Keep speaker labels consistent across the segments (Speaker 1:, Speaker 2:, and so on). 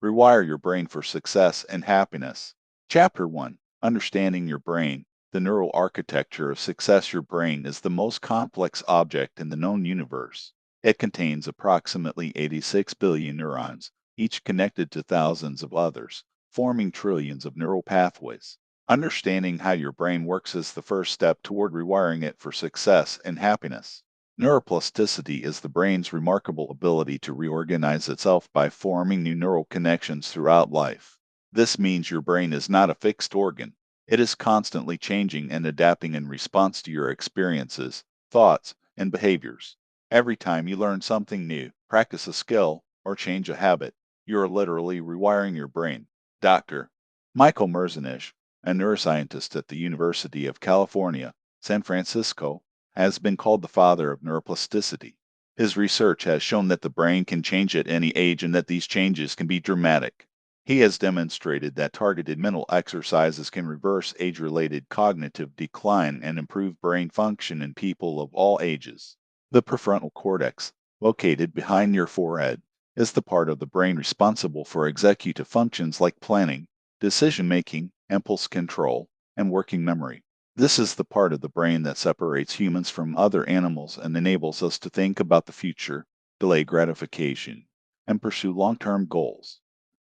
Speaker 1: Rewire Your Brain for Success and Happiness. Chapter 1, Understanding Your Brain. The neural architecture of success. Your brain is the most complex object in the known universe. It contains approximately 86 billion neurons, each connected to thousands of others, forming trillions of neural pathways. Understanding how your brain works is the first step toward rewiring it for success and happiness. Neuroplasticity is the brain's remarkable ability to reorganize itself by forming new neural connections throughout life. This means your brain is not a fixed organ. It is constantly changing and adapting in response to your experiences, thoughts, and behaviors. Every time you learn something new, practice a skill, or change a habit, you are literally rewiring your brain. Dr. Michael Merzenish, a neuroscientist at the University of California, San Francisco, has been called the father of neuroplasticity. His research has shown that the brain can change at any age and that these changes can be dramatic. He has demonstrated that targeted mental exercises can reverse age-related cognitive decline and improve brain function in people of all ages. The prefrontal cortex, located behind your forehead, is the part of the brain responsible for executive functions like planning, decision-making, impulse control, and working memory. This is the part of the brain that separates humans from other animals and enables us to think about the future, delay gratification, and pursue long-term goals.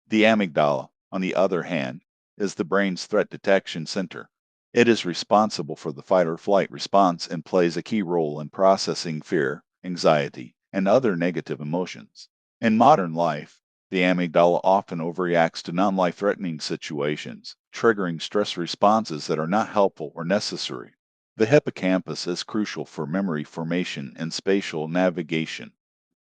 Speaker 1: The amygdala, on the other hand, is the brain's threat detection center. It is responsible for the fight or flight response and plays a key role in processing fear, anxiety, and other negative emotions. In modern life, the amygdala often overreacts to non-life threatening situations, triggering stress responses that are not helpful or necessary. The hippocampus is crucial for memory formation and spatial navigation.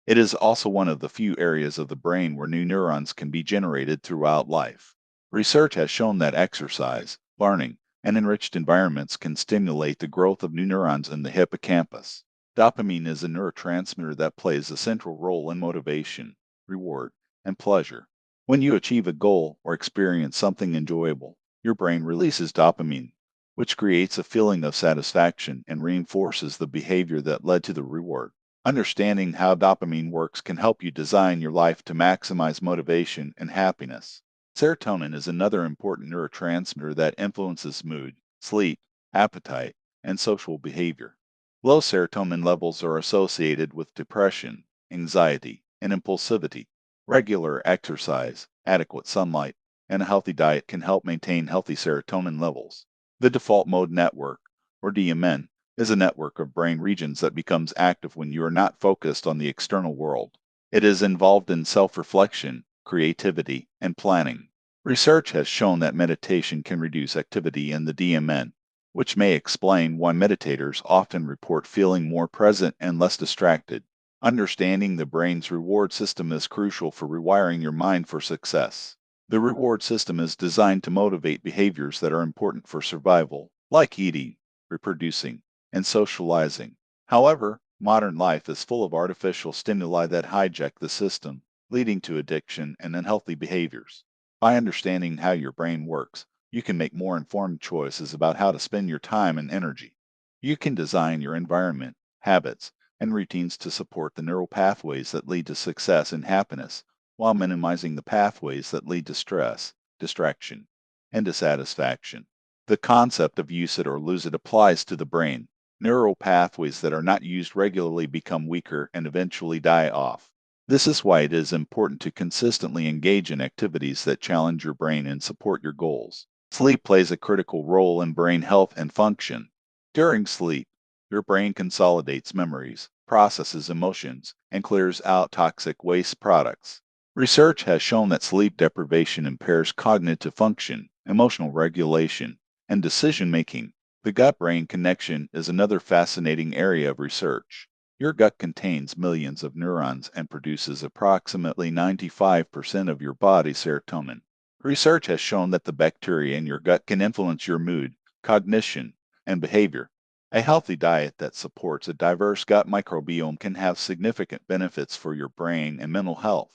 Speaker 1: It is also one of the few areas of the brain where new neurons can be generated throughout life. Research has shown that exercise, learning, and enriched environments can stimulate the growth of new neurons in the hippocampus. Dopamine is a neurotransmitter that plays a central role in motivation, reward, and pleasure. When you achieve a goal or experience something enjoyable, your brain releases dopamine, which creates a feeling of satisfaction and reinforces the behavior that led to the reward. Understanding how dopamine works can help you design your life to maximize motivation and happiness. Serotonin is another important neurotransmitter that influences mood, sleep, appetite, and social behavior. Low serotonin levels are associated with depression, anxiety, and impulsivity. Regular exercise, adequate sunlight, and a healthy diet can help maintain healthy serotonin levels. The default mode network, or DMN, is a network of brain regions that becomes active when you are not focused on the external world. It is involved in self-reflection, creativity, and planning. Research has shown that meditation can reduce activity in the DMN, which may explain why meditators often report feeling more present and less distracted. Understanding the brain's reward system is crucial for rewiring your mind for success. The reward system is designed to motivate behaviors that are important for survival, like eating, reproducing, and socializing. However, modern life is full of artificial stimuli that hijack the system, leading to addiction and unhealthy behaviors. By understanding how your brain works, you can make more informed choices about how to spend your time and energy. You can design your environment, habits, and routines to support the neural pathways that lead to success and happiness, while minimizing the pathways that lead to stress, distraction, and dissatisfaction. The concept of use it or lose it applies to the brain. Neural pathways that are not used regularly become weaker and eventually die off. This is why it is important to consistently engage in activities that challenge your brain and support your goals. Sleep plays a critical role in brain health and function. During sleep, your brain consolidates memories, processes emotions, and clears out toxic waste products. Research has shown that sleep deprivation impairs cognitive function, emotional regulation, and decision making. The gut-brain connection is another fascinating area of research. Your gut contains millions of neurons and produces approximately 95% of your body's serotonin. Research has shown that the bacteria in your gut can influence your mood, cognition, and behavior. A healthy diet that supports a diverse gut microbiome can have significant benefits for your brain and mental health.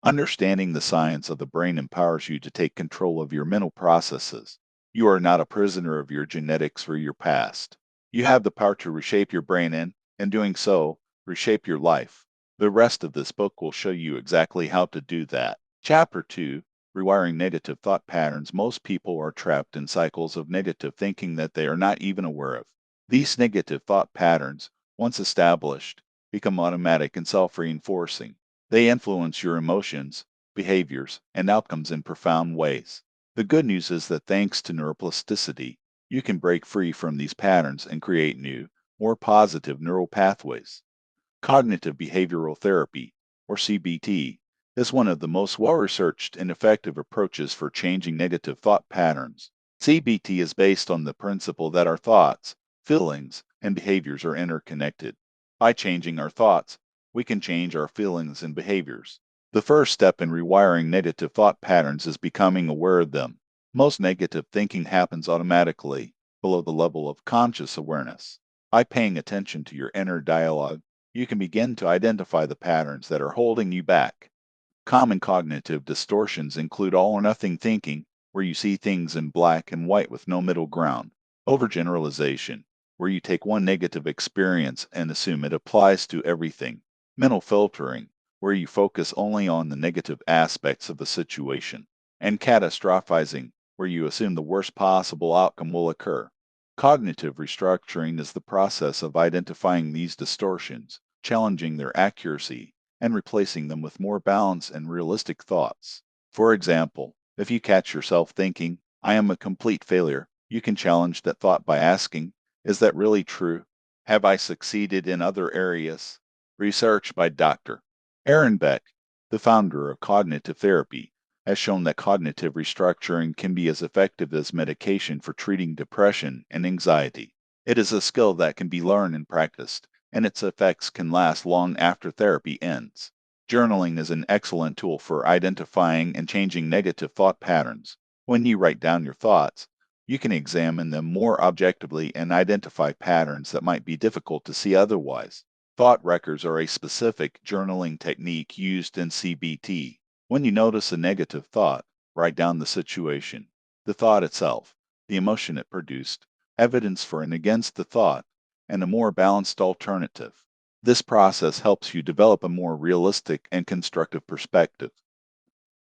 Speaker 1: Understanding the science of the brain empowers you to take control of your mental processes. You are not a prisoner of your genetics or your past. You have the power to reshape your brain and, in doing so, reshape your life. The rest of this book will show you exactly how to do that. Chapter 2, Rewiring Negative Thought Patterns. Most people are trapped in cycles of negative thinking that they are not even aware of. These negative thought patterns, once established, become automatic and self-reinforcing. They influence your emotions, behaviors, and outcomes in profound ways. The good news is that thanks to neuroplasticity, you can break free from these patterns and create new, more positive neural pathways. Cognitive behavioral therapy, or CBT, is one of the most well-researched and effective approaches for changing negative thought patterns. CBT is based on the principle that our thoughts, feelings, and behaviors are interconnected. By changing our thoughts, we can change our feelings and behaviors. The first step in rewiring negative thought patterns is becoming aware of them. Most negative thinking happens automatically, below the level of conscious awareness. By paying attention to your inner dialogue, you can begin to identify the patterns that are holding you back. Common cognitive distortions include all or nothing thinking, where you see things in black and white with no middle ground; overgeneralization, where you take one negative experience and assume it applies to everything; mental filtering, where you focus only on the negative aspects of a situation; and catastrophizing, where you assume the worst possible outcome will occur. Cognitive restructuring is the process of identifying these distortions, challenging their accuracy, and replacing them with more balanced and realistic thoughts. For example, if you catch yourself thinking, I am a complete failure, you can challenge that thought by asking, is that really true? Have I succeeded in other areas? Research by Dr. Aaron Beck, the founder of cognitive therapy, has shown that cognitive restructuring can be as effective as medication for treating depression and anxiety. It is a skill that can be learned and practiced, and its effects can last long after therapy ends. Journaling is an excellent tool for identifying and changing negative thought patterns. When you write down your thoughts, you can examine them more objectively and identify patterns that might be difficult to see otherwise. Thought records are a specific journaling technique used in CBT. When you notice a negative thought, write down the situation, the thought itself, the emotion it produced, evidence for and against the thought, and a more balanced alternative. This process helps you develop a more realistic and constructive perspective.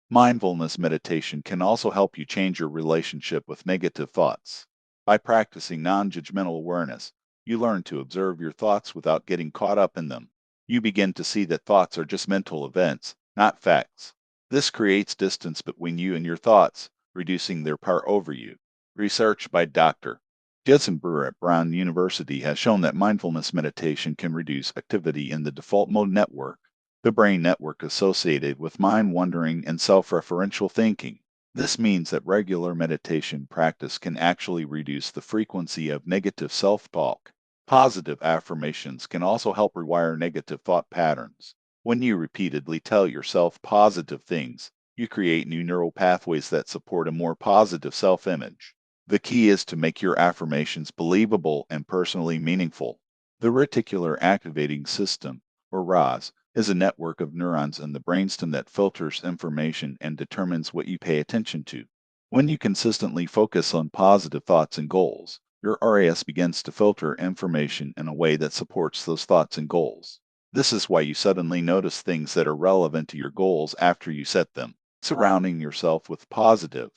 Speaker 1: Mindfulness meditation can also help you change your relationship with negative thoughts. By practicing non-judgmental awareness, you learn to observe your thoughts without getting caught up in them. You begin to see that thoughts are just mental events, not facts. This creates distance between you and your thoughts, reducing their power over you. Research by Dr. Judson Brewer at Brown University has shown that mindfulness meditation can reduce activity in the default mode network, the brain network associated with mind wandering and self-referential thinking. This means that regular meditation practice can actually reduce the frequency of negative self-talk. Positive affirmations can also help rewire negative thought patterns. When you repeatedly tell yourself positive things, you create new neural pathways that support a more positive self-image. The key is to make your affirmations believable and personally meaningful. The reticular activating system, or RAS, is a network of neurons in the brainstem that filters information and determines what you pay attention to. When you consistently focus on positive thoughts and goals, your RAS begins to filter information in a way that supports those thoughts and goals. This is why you suddenly notice things that are relevant to your goals after you set them. Surrounding yourself with positive,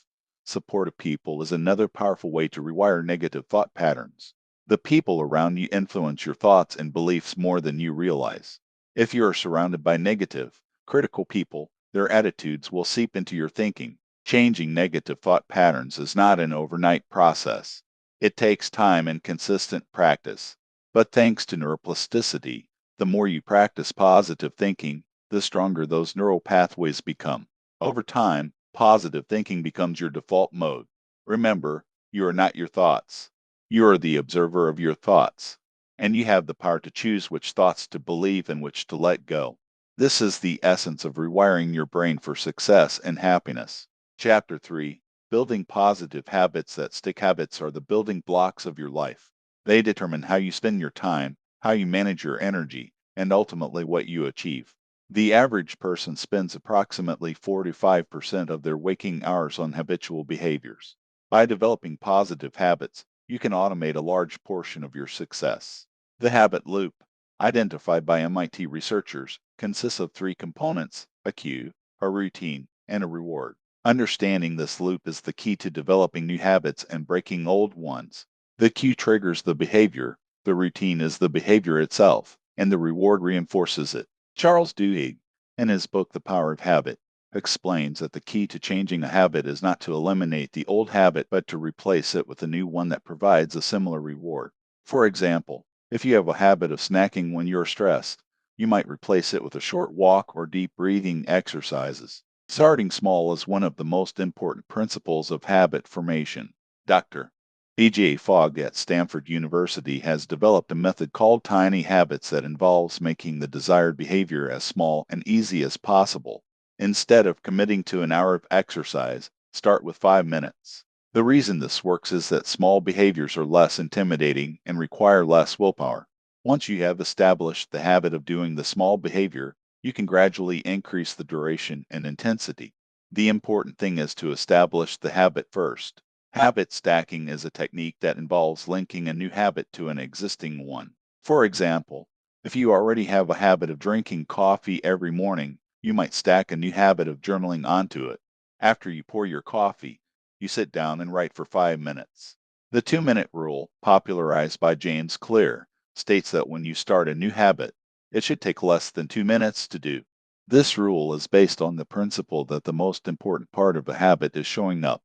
Speaker 1: supportive people is another powerful way to rewire negative thought patterns. The people around you influence your thoughts and beliefs more than you realize. If you are surrounded by negative, critical people, their attitudes will seep into your thinking. Changing negative thought patterns is not an overnight process. It takes time and consistent practice. But thanks to neuroplasticity, the more you practice positive thinking, the stronger those neural pathways become. Over time, positive thinking becomes your default mode. Remember, you are not your thoughts. You are the observer of your thoughts, and you have the power to choose which thoughts to believe and which to let go. This is the essence of rewiring your brain for success and happiness. Chapter 3, Building Positive Habits That Stick. Habits are the building blocks of your life. They determine how you spend your time, how you manage your energy, and ultimately what you achieve. The average person spends approximately 45% of their waking hours on habitual behaviors. By developing positive habits, you can automate a large portion of your success. The habit loop, identified by MIT researchers, consists of three components: a cue, a routine, and a reward. Understanding this loop is the key to developing new habits and breaking old ones. The cue triggers the behavior, the routine is the behavior itself, and the reward reinforces it. Charles Duhigg, in his book The Power of Habit, explains that the key to changing a habit is not to eliminate the old habit but to replace it with a new one that provides a similar reward. For example, if you have a habit of snacking when you're stressed, you might replace it with a short walk or deep breathing exercises. Starting small is one of the most important principles of habit formation. Dr. B.J. Fogg at Stanford University has developed a method called Tiny Habits that involves making the desired behavior as small and easy as possible. Instead of committing to an hour of exercise, start with 5 minutes. The reason this works is that small behaviors are less intimidating and require less willpower. Once you have established the habit of doing the small behavior, you can gradually increase the duration and intensity. The important thing is to establish the habit first. Habit stacking is a technique that involves linking a new habit to an existing one. For example, if you already have a habit of drinking coffee every morning, you might stack a new habit of journaling onto it. After you pour your coffee, you sit down and write for 5 minutes. The 2-minute rule, popularized by James Clear, states that when you start a new habit, it should take less than 2 minutes to do. This rule is based on the principle that the most important part of a habit is showing up.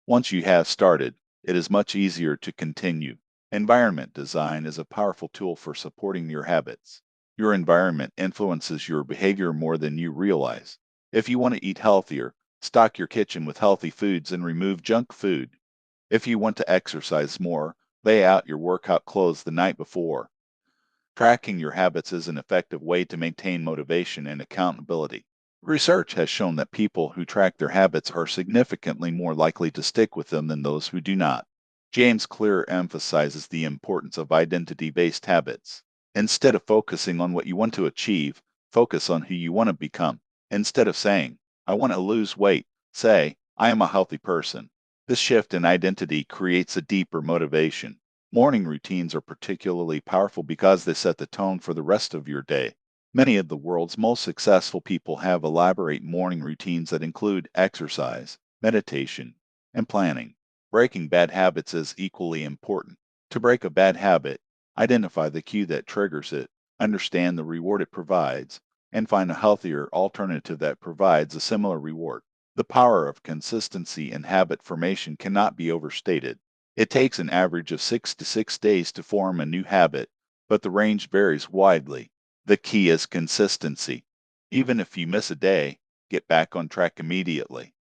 Speaker 1: Once you have started, it is much easier to continue. Environment design is a powerful tool for supporting your habits. Your environment influences your behavior more than you realize. If you want to eat healthier, stock your kitchen with healthy foods and remove junk food. If you want to exercise more, lay out your workout clothes the night before. Tracking your habits is an effective way to maintain motivation and accountability. Research has shown that people who track their habits are significantly more likely to stick with them than those who do not. James Clear emphasizes the importance of identity-based habits. Instead of focusing on what you want to achieve, focus on who you want to become. Instead of saying, I want to lose weight, say, I am a healthy person. This shift in identity creates a deeper motivation. Morning routines are particularly powerful because they set the tone for the rest of your day. Many of the world's most successful people have elaborate morning routines that include exercise, meditation, and planning. Breaking bad habits is equally important. To break a bad habit, identify the cue that triggers it, understand the reward it provides, and find a healthier alternative that provides a similar reward. The power of consistency in habit formation cannot be overstated. It takes an average of 6 to 6 days to form a new habit, but the range varies widely. The key is consistency. Even if you miss a day, get back on track immediately.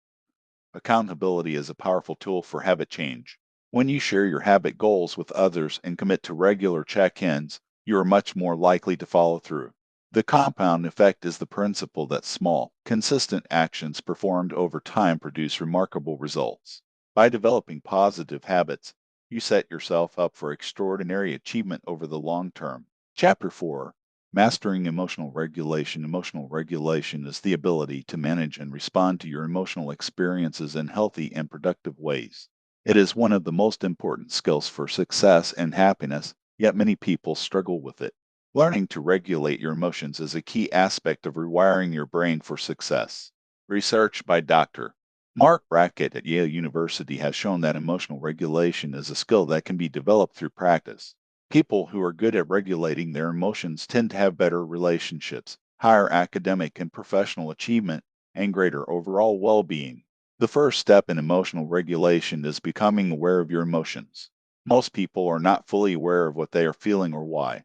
Speaker 1: Accountability is a powerful tool for habit change. When you share your habit goals with others and commit to regular check-ins, you are much more likely to follow through. The compound effect is the principle that small, consistent actions performed over time produce remarkable results. By developing positive habits, you set yourself up for extraordinary achievement over the long term. Chapter 4, Mastering Emotional Regulation. Emotional regulation is the ability to manage and respond to your emotional experiences in healthy and productive ways. It is one of the most important skills for success and happiness, yet many people struggle with it. Learning to regulate your emotions is a key aspect of rewiring your brain for success. Research by Dr. Mark Brackett at Yale University has shown that emotional regulation is a skill that can be developed through practice. People who are good at regulating their emotions tend to have better relationships, higher academic and professional achievement, and greater overall well-being. The first step in emotional regulation is becoming aware of your emotions. Most people are not fully aware of what they are feeling or why.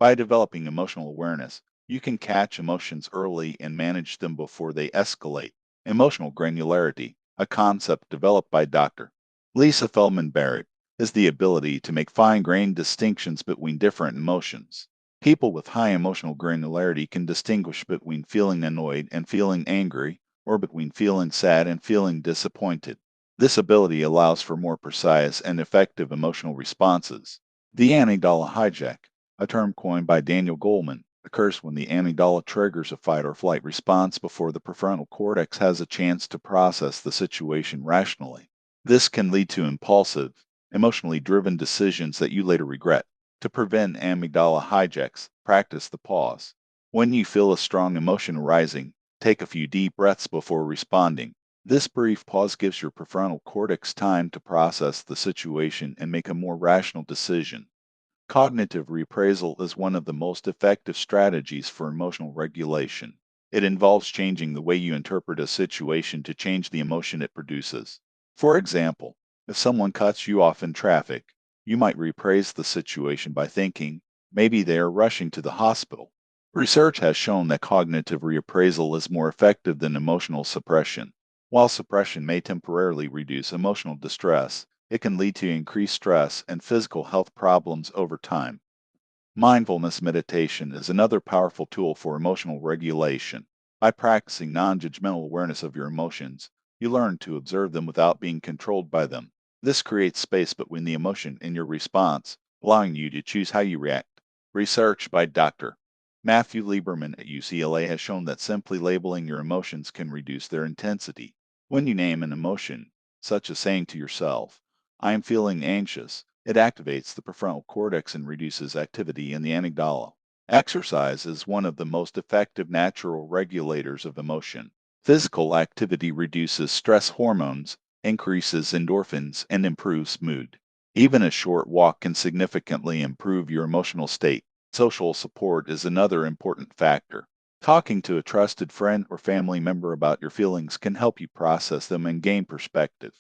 Speaker 1: By developing emotional awareness, you can catch emotions early and manage them before they escalate. Emotional granularity, a concept developed by Dr. Lisa Feldman Barrett, is the ability to make fine-grained distinctions between different emotions. People with high emotional granularity can distinguish between feeling annoyed and feeling angry, or between feeling sad and feeling disappointed. This ability allows for more precise and effective emotional responses. The amygdala hijack, a term coined by Daniel Goleman, occurs when the amygdala triggers a fight or flight response before the prefrontal cortex has a chance to process the situation rationally. This can lead to impulsive, emotionally driven decisions that you later regret. To prevent amygdala hijacks, practice the pause. When you feel a strong emotion arising, Take a few deep breaths before responding. This brief pause gives your prefrontal cortex time to process the situation and make a more rational decision. Cognitive reappraisal is one of the most effective strategies for emotional regulation. It involves changing the way you interpret a situation to change the emotion it produces. For example, if someone cuts you off in traffic, you might reappraise the situation by thinking, maybe they are rushing to the hospital. Research has shown that cognitive reappraisal is more effective than emotional suppression. While suppression may temporarily reduce emotional distress, it can lead to increased stress and physical health problems over time. Mindfulness meditation is another powerful tool for emotional regulation. By practicing non judgmental awareness of your emotions, you learn to observe them without being controlled by them. This creates space between the emotion and your response, allowing you to choose how you react. Research by Dr. Matthew Lieberman at UCLA has shown that simply labeling your emotions can reduce their intensity. When you name an emotion, such as saying to yourself, I am feeling anxious, it activates the prefrontal cortex and reduces activity in the amygdala. Exercise is one of the most effective natural regulators of emotion. Physical activity reduces stress hormones, increases endorphins, and improves mood. Even a short walk can significantly improve your emotional state. Social support is another important factor. Talking to a trusted friend or family member about your feelings can help you process them and gain perspective.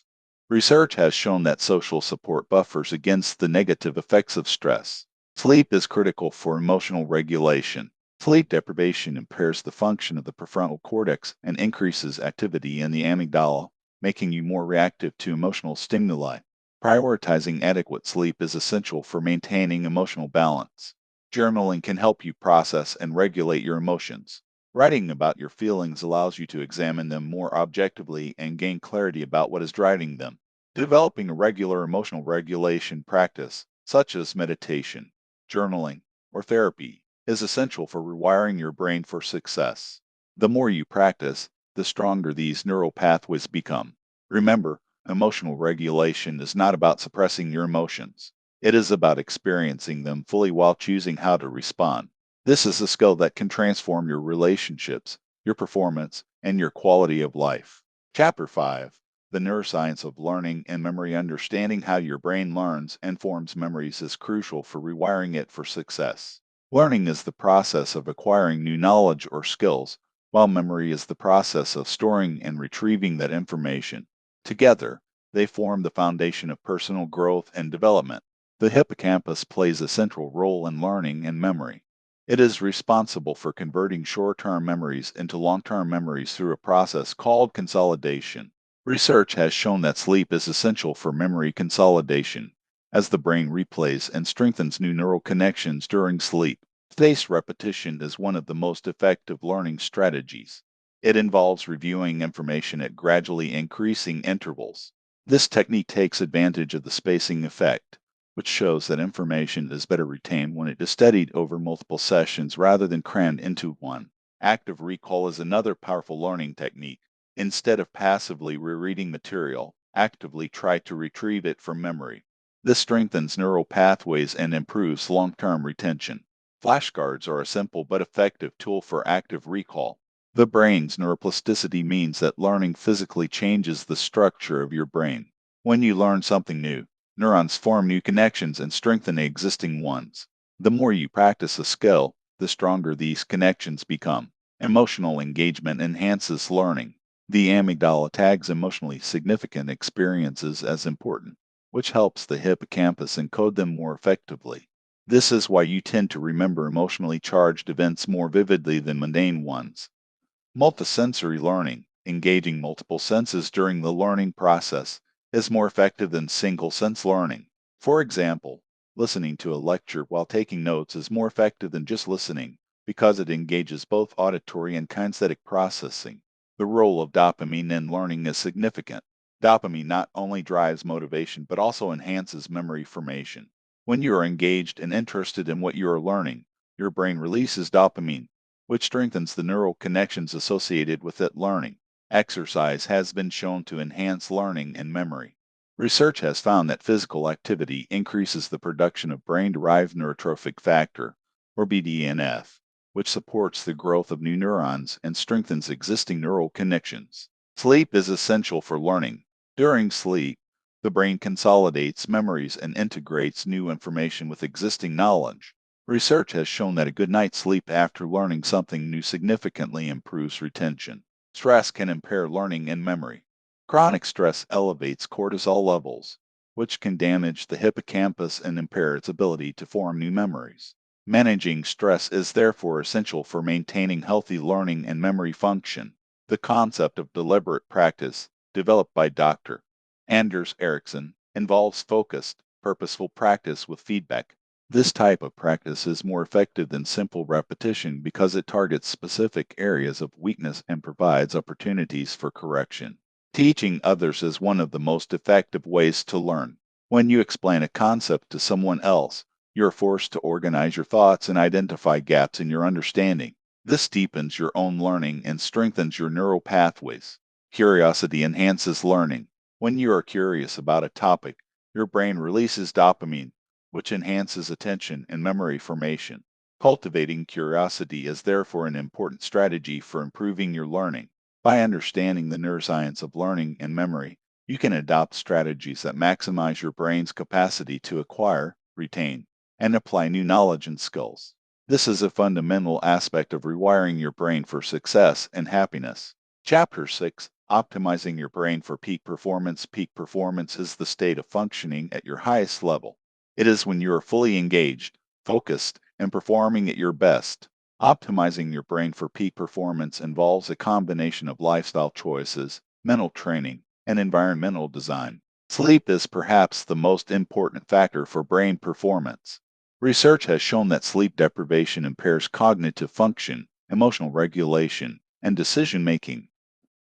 Speaker 1: Research has shown that social support buffers against the negative effects of stress. Sleep is critical for emotional regulation. Sleep deprivation impairs the function of the prefrontal cortex and increases activity in the amygdala, making you more reactive to emotional stimuli. Prioritizing adequate sleep is essential for maintaining emotional balance. Journaling can help you process and regulate your emotions. Writing about your feelings allows you to examine them more objectively and gain clarity about what is driving them. Developing a regular emotional regulation practice, such as meditation, journaling, or therapy, is essential for rewiring your brain for success. The more you practice, the stronger these neural pathways become. Remember, emotional regulation is not about suppressing your emotions. It is about experiencing them fully while choosing how to respond. This is a skill that can transform your relationships, your performance, and your quality of life. Chapter 5: The Neuroscience of Learning and Memory. Understanding how your brain learns and forms memories is crucial for rewiring it for success. Learning is the process of acquiring new knowledge or skills, while memory is the process of storing and retrieving that information. Together, they form the foundation of personal growth and development. The hippocampus plays a central role in learning and memory. It is responsible for converting short-term memories into long-term memories through a process called consolidation. Research has shown that sleep is essential for memory consolidation, as the brain replays and strengthens new neural connections during sleep. Spaced repetition is one of the most effective learning strategies. It involves reviewing information at gradually increasing intervals. This technique takes advantage of the spacing effect, which shows that information is better retained when it is studied over multiple sessions rather than crammed into one. Active recall is another powerful learning technique. Instead of passively rereading material, actively try to retrieve it from memory. This strengthens neural pathways and improves long-term retention. Flashcards are a simple but effective tool for active recall. The brain's neuroplasticity means that learning physically changes the structure of your brain. When you learn something new, neurons form new connections and strengthen existing ones. The more you practice a skill, the stronger these connections become. Emotional engagement enhances learning. The amygdala tags emotionally significant experiences as important, which helps the hippocampus encode them more effectively. This is why you tend to remember emotionally charged events more vividly than mundane ones. Multisensory learning, engaging multiple senses during the learning process, is more effective than single sense learning. For example, listening to a lecture while taking notes is more effective than just listening because it engages both auditory and kinesthetic processing. The role of dopamine in learning is significant. Dopamine not only drives motivation but also enhances memory formation. When you are engaged and interested in what you are learning, your brain releases dopamine, which strengthens the neural connections associated with that learning. Exercise has been shown to enhance learning and memory. Research has found that physical activity increases the production of brain-derived neurotrophic factor, or BDNF. which supports the growth of new neurons and strengthens existing neural connections. Sleep is essential for learning. During sleep, the brain consolidates memories and integrates new information with existing knowledge. Research has shown that a good night's sleep after learning something new significantly improves retention. Stress can impair learning and memory. Chronic stress elevates cortisol levels, which can damage the hippocampus and impair its ability to form new memories. Managing stress is therefore essential for maintaining healthy learning and memory function. The concept of deliberate practice, developed by Dr. Anders Ericsson, involves focused, purposeful practice with feedback. This type of practice is more effective than simple repetition because it targets specific areas of weakness and provides opportunities for correction. Teaching others is one of the most effective ways to learn. When you explain a concept to someone else, you're forced to organize your thoughts and identify gaps in your understanding. This deepens your own learning and strengthens your neural pathways. Curiosity enhances learning. When you are curious about a topic, your brain releases dopamine, which enhances attention and memory formation. Cultivating curiosity is therefore an important strategy for improving your learning. By understanding the neuroscience of learning and memory, you can adopt strategies that maximize your brain's capacity to acquire, retain, and apply new knowledge and skills. This is a fundamental aspect of rewiring your brain for success and happiness. Chapter 6, Optimizing Your Brain for Peak Performance. Peak performance is the state of functioning at your highest level. It is when you are fully engaged, focused, and performing at your best. Optimizing your brain for peak performance involves a combination of lifestyle choices, mental training, and environmental design. Sleep is perhaps the most important factor for brain performance. Research has shown that sleep deprivation impairs cognitive function, emotional regulation, and decision making.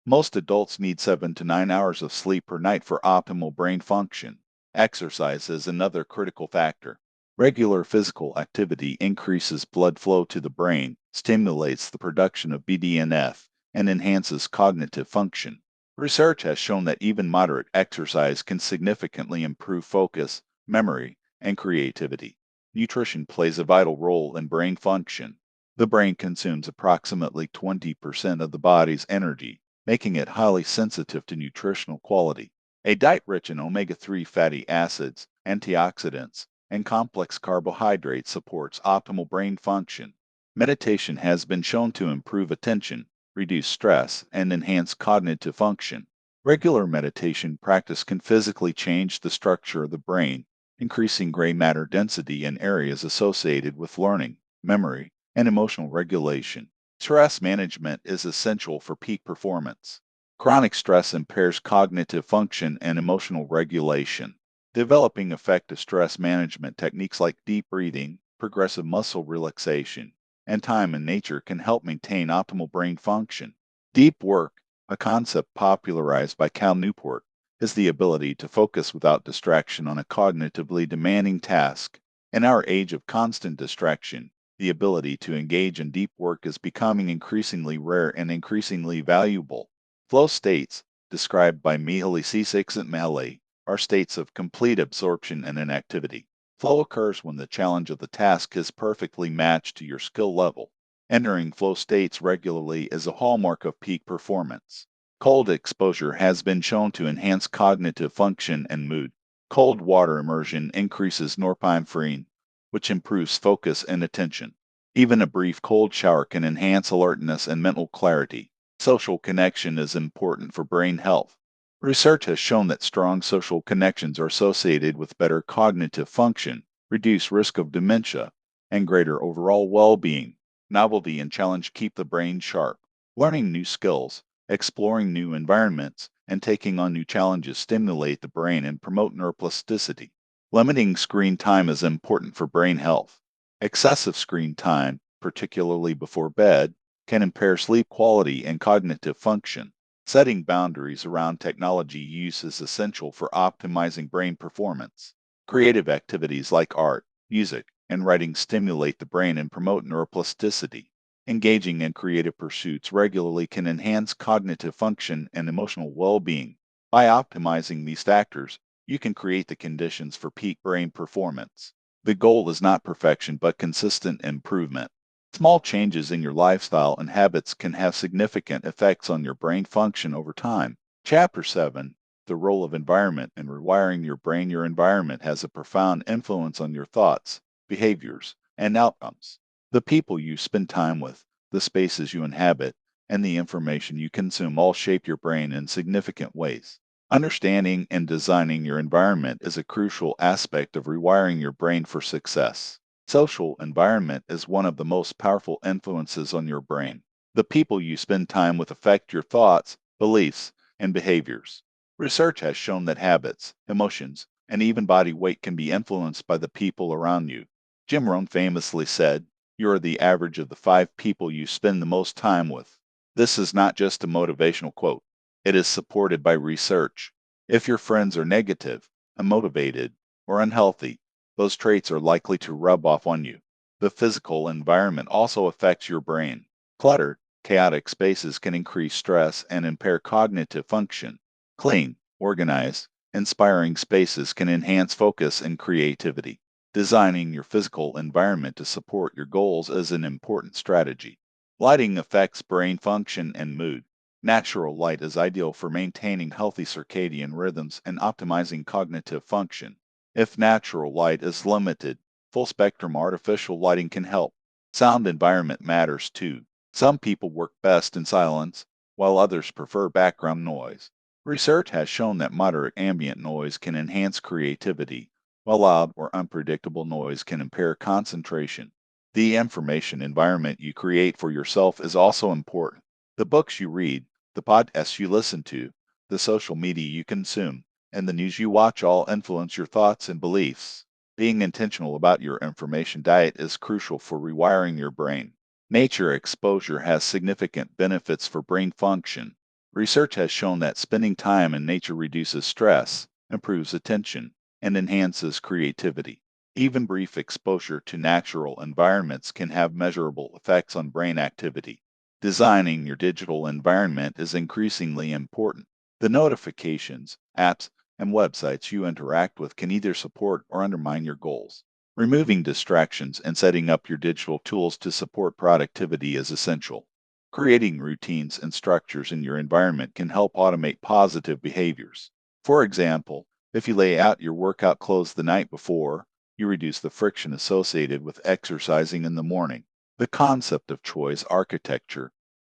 Speaker 1: Most adults need 7 to 9 hours of sleep per night for optimal brain function. Exercise is another critical factor. Regular physical activity increases blood flow to the brain, stimulates the production of BDNF, and enhances cognitive function. Research has shown that even moderate exercise can significantly improve focus, memory, and creativity. Nutrition plays a vital role in brain function. The brain consumes approximately 20% of the body's energy, making it highly sensitive to nutritional quality. A diet rich in omega-3 fatty acids, antioxidants, and complex carbohydrates supports optimal brain function. Meditation has been shown to improve attention, reduce stress, and enhance cognitive function. Regular meditation practice can physically change the structure of the brain, increasing gray matter density in areas associated with learning, memory, and emotional regulation. Stress management is essential for peak performance. Chronic stress impairs cognitive function and emotional regulation. Developing effective stress management techniques like deep breathing, progressive muscle relaxation, and time in nature can help maintain optimal brain function. Deep work, a concept popularized by Cal Newport, is the ability to focus without distraction on a cognitively demanding task. In our age of constant distraction, the ability to engage in deep work is becoming increasingly rare and increasingly valuable. Flow states, described by Mihaly Csikszentmihalyi, are states of complete absorption in an activity. Flow occurs when the challenge of the task is perfectly matched to your skill level. Entering flow states regularly is a hallmark of peak performance. Cold exposure has been shown to enhance cognitive function and mood. Cold water immersion increases norepinephrine, which improves focus and attention. Even a brief cold shower can enhance alertness and mental clarity. Social connection is important for brain health. Research has shown that strong social connections are associated with better cognitive function, reduced risk of dementia, and greater overall well-being. Novelty and challenge keep the brain sharp. Learning new skills, exploring new environments, and taking on new challenges stimulate the brain and promote neuroplasticity. Limiting screen time is important for brain health. Excessive screen time, particularly before bed, can impair sleep quality and cognitive function. Setting boundaries around technology use is essential for optimizing brain performance. Creative activities like art, music, and writing stimulate the brain and promote neuroplasticity. Engaging in creative pursuits regularly can enhance cognitive function and emotional well-being. By optimizing these factors, you can create the conditions for peak brain performance. The goal is not perfection but consistent improvement. Small changes in your lifestyle and habits can have significant effects on your brain function over time. Chapter 7, The Role of Environment in Rewiring Your Brain. Your environment has a profound influence on your thoughts, behaviors, and outcomes. The people you spend time with, the spaces you inhabit, and the information you consume all shape your brain in significant ways. Understanding and designing your environment is a crucial aspect of rewiring your brain for success. Social environment is one of the most powerful influences on your brain. The people you spend time with affect your thoughts, beliefs, and behaviors. Research has shown that habits, emotions, and even body weight can be influenced by the people around you. Jim Rohn famously said, "You are the average of the 5 people you spend the most time with." This is not just a motivational quote. It is supported by research. If your friends are negative, unmotivated, or unhealthy, those traits are likely to rub off on you. The physical environment also affects your brain. Cluttered, chaotic spaces can increase stress and impair cognitive function. Clean, organized, inspiring spaces can enhance focus and creativity. Designing your physical environment to support your goals is an important strategy. Lighting affects brain function and mood. Natural light is ideal for maintaining healthy circadian rhythms and optimizing cognitive function. If natural light is limited, full spectrum artificial lighting can help. Sound environment matters too. Some people work best in silence, while others prefer background noise. Research has shown that moderate ambient noise can enhance creativity, while loud or unpredictable noise can impair concentration. The information environment you create for yourself is also important. The books you read, the podcasts you listen to, the social media you consume, and the news you watch all influence your thoughts and beliefs. Being intentional about your information diet is crucial for rewiring your brain. Nature exposure has significant benefits for brain function. Research has shown that spending time in nature reduces stress, improves attention, and enhances creativity. Even brief exposure to natural environments can have measurable effects on brain activity. Designing your digital environment is increasingly important. The notifications, apps, and websites you interact with can either support or undermine your goals. Removing distractions and setting up your digital tools to support productivity is essential. Creating routines and structures in your environment can help automate positive behaviors. For example, if you lay out your workout clothes the night before, you reduce the friction associated with exercising in the morning. The concept of choice architecture,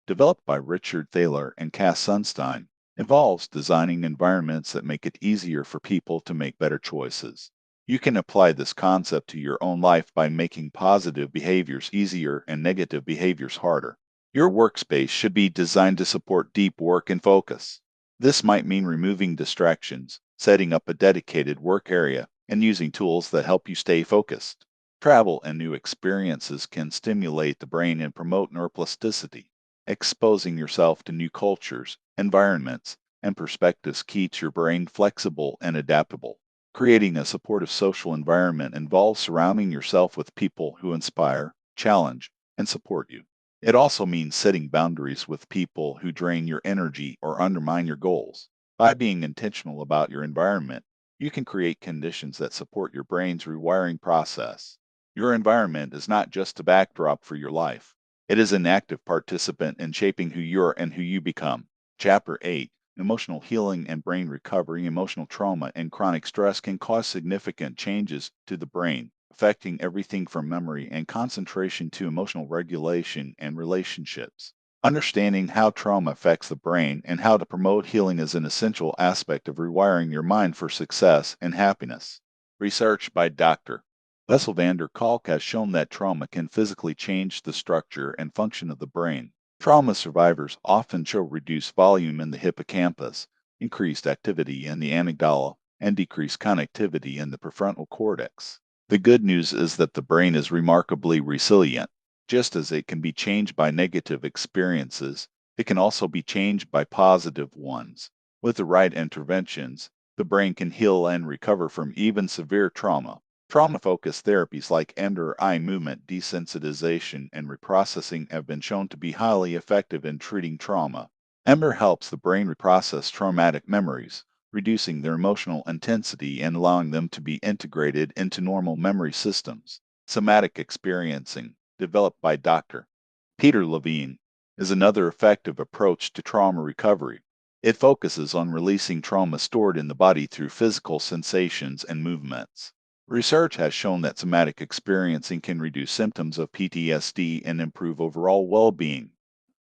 Speaker 1: developed by Richard Thaler and Cass Sunstein, involves designing environments that make it easier for people to make better choices. You can apply this concept to your own life by making positive behaviors easier and negative behaviors harder. Your workspace should be designed to support deep work and focus. This might mean removing distractions, setting up a dedicated work area, and using tools that help you stay focused. Travel and new experiences can stimulate the brain and promote neuroplasticity. Exposing yourself to new cultures, environments, and perspectives keeps your brain flexible and adaptable. Creating a supportive social environment involves surrounding yourself with people who inspire, challenge, and support you. It also means setting boundaries with people who drain your energy or undermine your goals. By being intentional about your environment, you can create conditions that support your brain's rewiring process. Your environment is not just a backdrop for your life. It is an active participant in shaping who you are and who you become. Chapter 8, Emotional Healing and Brain Recovery. Emotional trauma and chronic stress can cause significant changes to the brain, affecting everything from memory and concentration to emotional regulation and relationships. Understanding how trauma affects the brain and how to promote healing is an essential aspect of rewiring your mind for success and happiness. Research by Dr. Bessel van der Kolk has shown that trauma can physically change the structure and function of the brain. Trauma survivors often show reduced volume in the hippocampus, increased activity in the amygdala, and decreased connectivity in the prefrontal cortex. The good news is that the brain is remarkably resilient. Just as it can be changed by negative experiences, it can also be changed by positive ones. With the right interventions, the brain can heal and recover from even severe trauma. Trauma-focused therapies like EMDR eye movement desensitization and reprocessing have been shown to be highly effective in treating trauma. EMDR helps the brain reprocess traumatic memories, reducing their emotional intensity and allowing them to be integrated into normal memory systems. Somatic experiencing. developed by Dr. Peter Levine, is another effective approach to trauma recovery. It focuses on releasing trauma stored in the body through physical sensations and movements. Research has shown that somatic experiencing can reduce symptoms of PTSD and improve overall well being.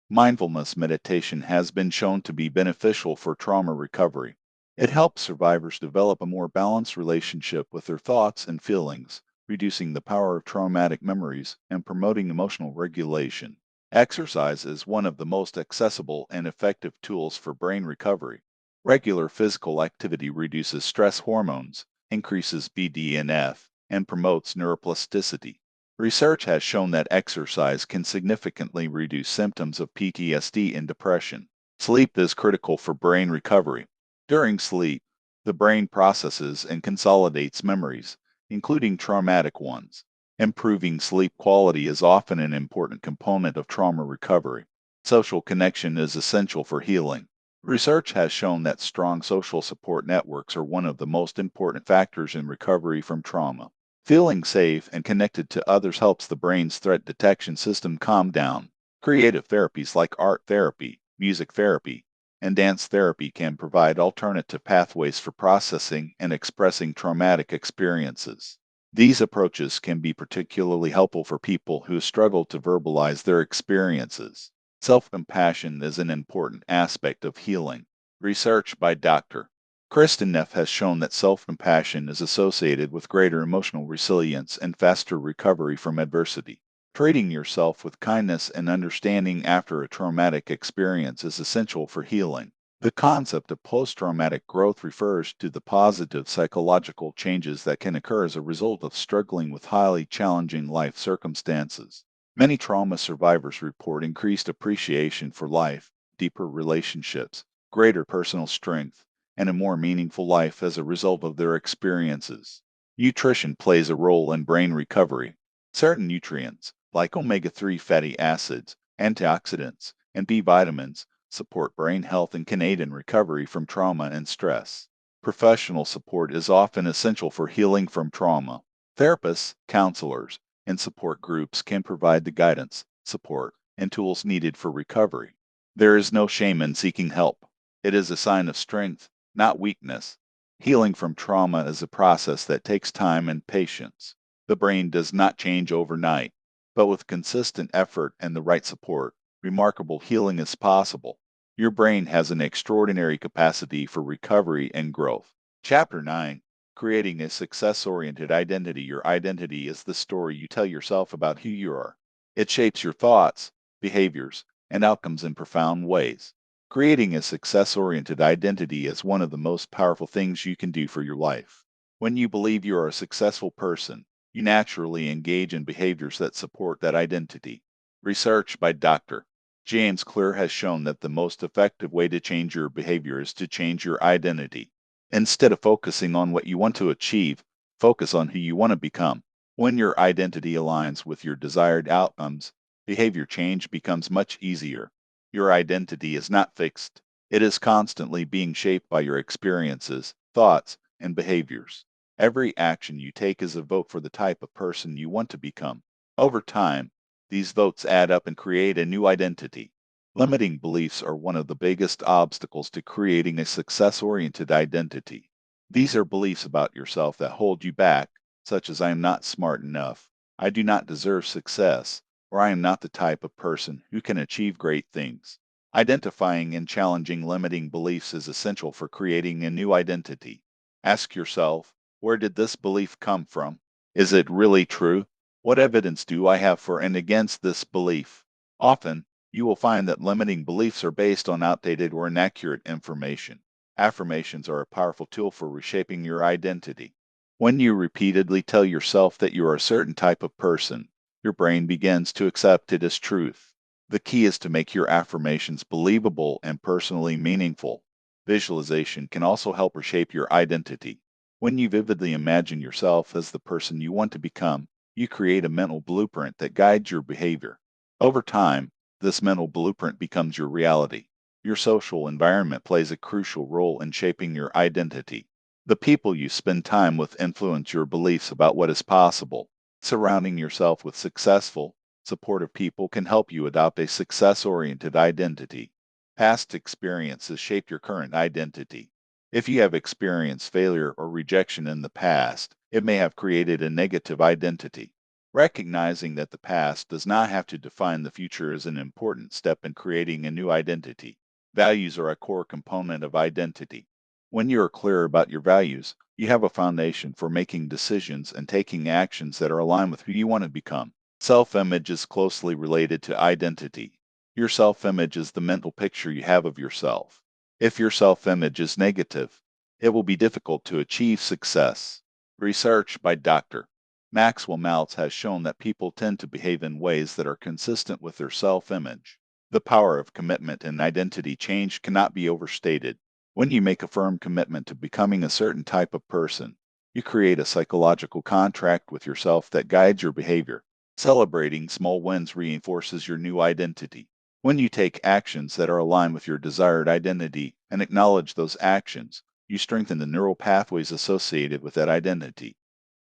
Speaker 1: Mindfulness meditation has been shown to be beneficial for trauma recovery. It helps survivors develop a more balanced relationship with their thoughts and feelings, reducing the power of traumatic memories and promoting emotional regulation. Exercise is one of the most accessible and effective tools for brain recovery. Regular physical activity reduces stress hormones, increases BDNF, and promotes neuroplasticity. Research has shown that exercise can significantly reduce symptoms of PTSD and depression. Sleep is critical for brain recovery. During sleep, the brain processes and consolidates memories, including traumatic ones. Improving sleep quality is often an important component of trauma recovery. Social connection is essential for healing. Research has shown that strong social support networks are one of the most important factors in recovery from trauma. Feeling safe and connected to others helps the brain's threat detection system calm down. Creative therapies like art therapy, music therapy, and dance therapy can provide alternative pathways for processing and expressing traumatic experiences. These approaches can be particularly helpful for people who struggle to verbalize their experiences. Self-compassion is an important aspect of healing. Research by Dr. Kristen Neff has shown that self-compassion is associated with greater emotional resilience and faster recovery from adversity. Treating yourself with kindness and understanding after a traumatic experience is essential for healing. The concept of post-traumatic growth refers to the positive psychological changes that can occur as a result of struggling with highly challenging life circumstances. Many trauma survivors report increased appreciation for life, deeper relationships, greater personal strength, and a more meaningful life as a result of their experiences. Nutrition plays a role in brain recovery. Certain nutrients, like omega-3 fatty acids, antioxidants, and B vitamins, support brain health and can aid in recovery from trauma and stress. Professional support is often essential for healing from trauma. Therapists, counselors, and support groups can provide the guidance, support, and tools needed for recovery. There is no shame in seeking help. It is a sign of strength, not weakness. Healing from trauma is a process that takes time and patience. The brain does not change overnight, but with consistent effort and the right support, remarkable healing is possible. Your brain has an extraordinary capacity for recovery and growth. Chapter 9: Creating a Success-Oriented Identity. Your identity is the story you tell yourself about who you are. It shapes your thoughts, behaviors, and outcomes in profound ways. Creating a success-oriented identity is one of the most powerful things you can do for your life. When you believe you are a successful person, you naturally engage in behaviors that support that identity. Research by Dr. James Clear has shown that the most effective way to change your behavior is to change your identity. Instead of focusing on what you want to achieve, focus on who you want to become. When your identity aligns with your desired outcomes, behavior change becomes much easier. Your identity is not fixed. It is constantly being shaped by your experiences, thoughts, and behaviors. Every action you take is a vote for the type of person you want to become. Over time, these votes add up and create a new identity. Limiting beliefs are one of the biggest obstacles to creating a success-oriented identity. These are beliefs about yourself that hold you back, such as I am not smart enough, I do not deserve success, or I am not the type of person who can achieve great things. Identifying and challenging limiting beliefs is essential for creating a new identity. Ask yourself, where did this belief come from? Is it really true? What evidence do I have for and against this belief? Often, you will find that limiting beliefs are based on outdated or inaccurate information. Affirmations are a powerful tool for reshaping your identity. When you repeatedly tell yourself that you are a certain type of person, your brain begins to accept it as truth. The key is to make your affirmations believable and personally meaningful. Visualization can also help reshape your identity. When you vividly imagine yourself as the person you want to become, you create a mental blueprint that guides your behavior. Over time, this mental blueprint becomes your reality. Your social environment plays a crucial role in shaping your identity. The people you spend time with influence your beliefs about what is possible. Surrounding yourself with successful, Supportive people can help you adopt a success-oriented identity. Past experiences shape your current identity. If you have experienced failure or rejection in the past, it may have created a negative identity. Recognizing that the past does not have to define the future is an important step in creating a new identity. Values are a core component of identity. When you are clear about your values, you have a foundation for making decisions and taking actions that are aligned with who you want to become. Self-image is closely related to identity. Your self-image is the mental picture you have of yourself. If your self-image is negative, it will be difficult to achieve success. Research by Dr. Maxwell Maltz has shown that people tend to behave in ways that are consistent with their self-image. The power of commitment and identity change cannot be overstated. When you make a firm commitment to becoming a certain type of person, you create a psychological contract with yourself that guides your behavior. Celebrating small wins reinforces your new identity. When you take actions that are aligned with your desired identity and acknowledge those actions, you strengthen the neural pathways associated with that identity.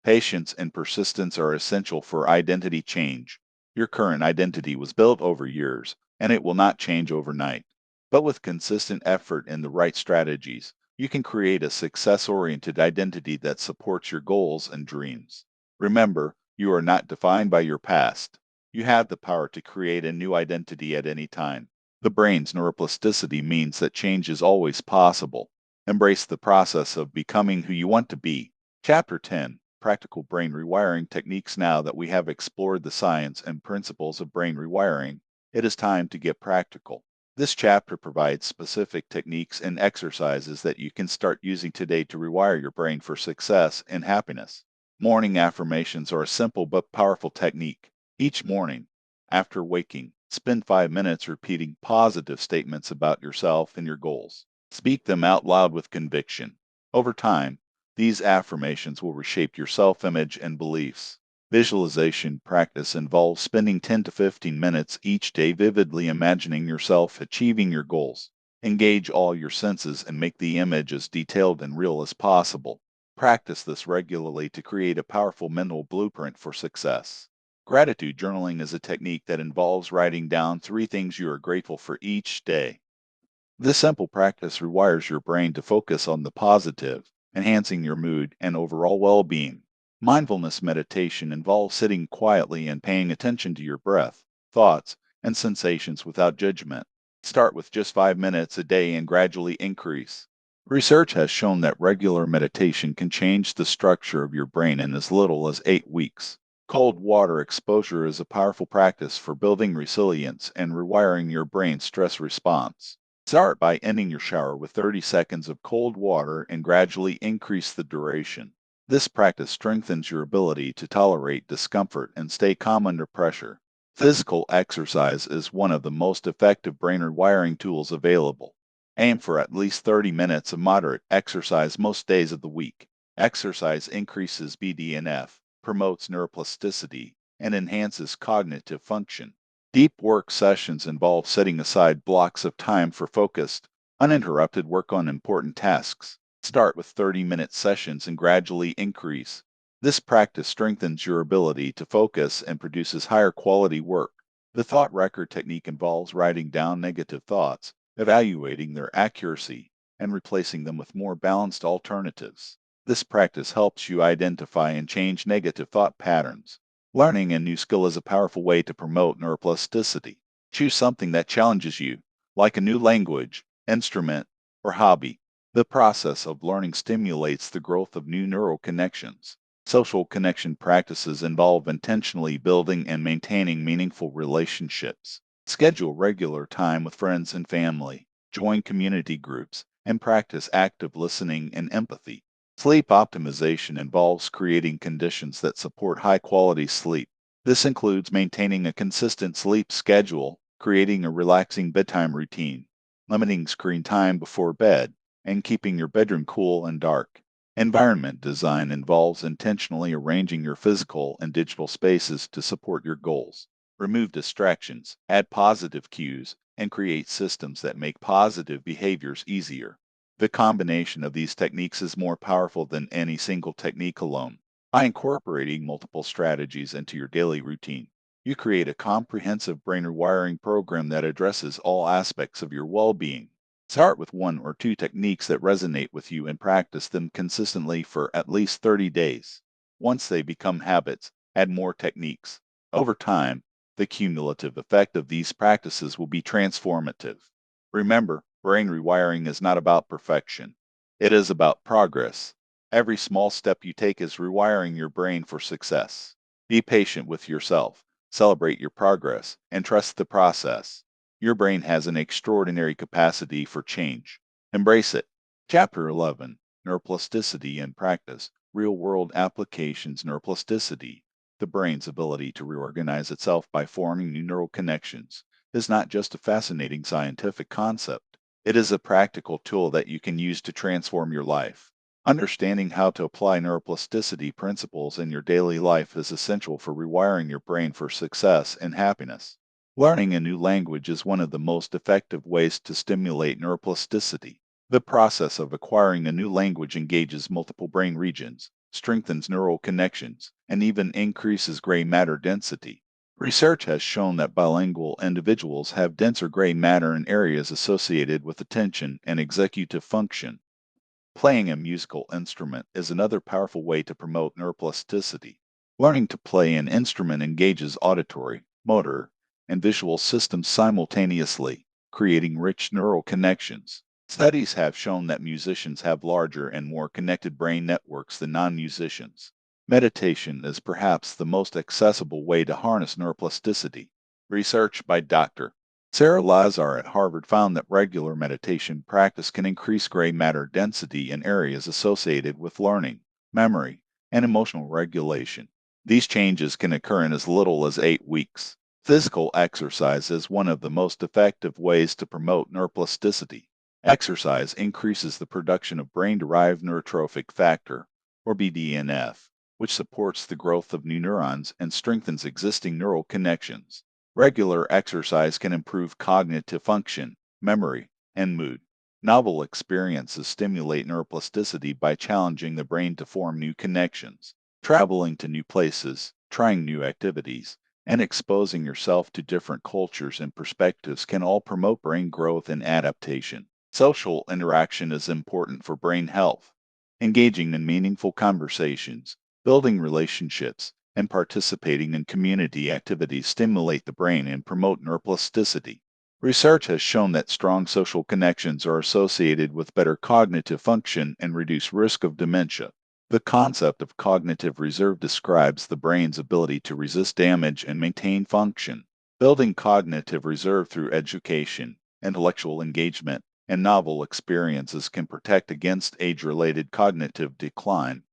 Speaker 1: Patience and persistence are essential for identity change. Your current identity was built over years, and it will not change overnight. But with consistent effort and the right strategies, you can create a success-oriented identity that supports your goals and dreams. Remember, you are not defined by your past. You have the power to create a new identity at any time. The brain's neuroplasticity means that change is always possible. Embrace the process of becoming who you want to be. Chapter 10: Practical Brain Rewiring Techniques. Now that we have explored the science and principles of brain rewiring, it is time to get practical. This chapter provides specific techniques and exercises that you can start using today to rewire your brain for success and happiness. Morning affirmations are a simple but powerful technique. Each morning, after waking, spend 5 minutes repeating positive statements about yourself and your goals. Speak them out loud with conviction. Over time, these affirmations will reshape your self-image and beliefs. Visualization practice involves spending 10 to 15 minutes each day vividly imagining yourself achieving your goals. Engage all your senses and make the image as detailed and real as possible. Practice this regularly to create a powerful mental blueprint for success. Gratitude journaling is a technique that involves writing down 3 things you are grateful for each day. This simple practice rewires your brain to focus on the positive, enhancing your mood and overall well-being. Mindfulness meditation involves sitting quietly and paying attention to your breath, thoughts, and sensations without judgment. Start with just 5 minutes a day and gradually increase. Research has shown that regular meditation can change the structure of your brain in as little as 8 weeks. Cold water exposure is a powerful practice for building resilience and rewiring your brain's stress response. Start by ending your shower with 30 seconds of cold water and gradually increase the duration. This practice strengthens your ability to tolerate discomfort and stay calm under pressure. Physical exercise is one of the most effective brain rewiring tools available. Aim for at least 30 minutes of moderate exercise most days of the week. Exercise increases BDNF, promotes neuroplasticity, and enhances cognitive function. Deep work sessions involve setting aside blocks of time for focused, uninterrupted work on important tasks. Start with 30-minute sessions and gradually increase. This practice strengthens your ability to focus and produces higher quality work. The thought record technique involves writing down negative thoughts, evaluating their accuracy, and replacing them with more balanced alternatives. This practice helps you identify and change negative thought patterns. Learning a new skill is a powerful way to promote neuroplasticity. Choose something that challenges you, like a new language, instrument, or hobby. The process of learning stimulates the growth of new neural connections. Social connection practices involve intentionally building and maintaining meaningful relationships. Schedule regular time with friends and family. Join community groups, and practice active listening and empathy. Sleep optimization involves creating conditions that support high-quality sleep. This includes maintaining a consistent sleep schedule, creating a relaxing bedtime routine, limiting screen time before bed, and keeping your bedroom cool and dark. Environment design involves intentionally arranging your physical and digital spaces to support your goals. Remove distractions, add positive cues, and create systems that make positive behaviors easier. The combination of these techniques is more powerful than any single technique alone. By incorporating multiple strategies into your daily routine, You create a comprehensive brain rewiring program that addresses all aspects of your well being. Start with one or two techniques that resonate with you and practice them consistently for at least 30 days. Once they become habits, add more techniques. Over time, the cumulative effect of these practices will be transformative. Remember, brain rewiring is not about perfection, it is about progress. Every small step you take is rewiring your brain for success. Be patient with yourself, celebrate your progress, and trust the process. Your brain has an extraordinary capacity for change. Embrace it. Chapter 11, Neuroplasticity in Practice, Real World Applications. Neuroplasticity, the brain's ability to reorganize itself by forming new neural connections, is not just a fascinating scientific concept. It is a practical tool that you can use to transform your life. Understanding how to apply neuroplasticity principles in your daily life is essential for rewiring your brain for success and happiness. Learning a new language is one of the most effective ways to stimulate neuroplasticity. The process of acquiring a new language engages multiple brain regions, strengthens neural connections, and even increases gray matter density. Research has shown that bilingual individuals have denser gray matter in areas associated with attention and executive function. Playing a musical instrument is another powerful way to promote neuroplasticity. Learning to play an instrument engages auditory, motor, and visual systems simultaneously, creating rich neural connections. Studies have shown that musicians have larger and more connected brain networks than non musicians. Meditation is perhaps the most accessible way to harness neuroplasticity. Research by Dr. Sarah Lazar at Harvard found that regular meditation practice can increase gray matter density in areas associated with learning, memory, and emotional regulation. These changes can occur in as little as 8 weeks. Physical exercise is one of the most effective ways to promote neuroplasticity. Exercise increases the production of brain-derived neurotrophic factor, or BDNF, which supports the growth of new neurons and strengthens existing neural connections. Regular exercise can improve cognitive function, memory, and mood. Novel experiences stimulate neuroplasticity by challenging the brain to form new connections. Traveling to new places, trying new activities, and exposing yourself to different cultures and perspectives can all promote brain growth and adaptation. Social interaction is important for brain health. Engaging in meaningful conversations, building relationships, and participating in community activities stimulate the brain and promote neuroplasticity. Research has shown that strong social connections are associated with better cognitive function and reduce risk of dementia. The concept of cognitive reserve describes the brain's ability to resist damage and maintain function. Building cognitive reserve through education, intellectual engagement, and novel experiences can protect against age-related cognitive decline.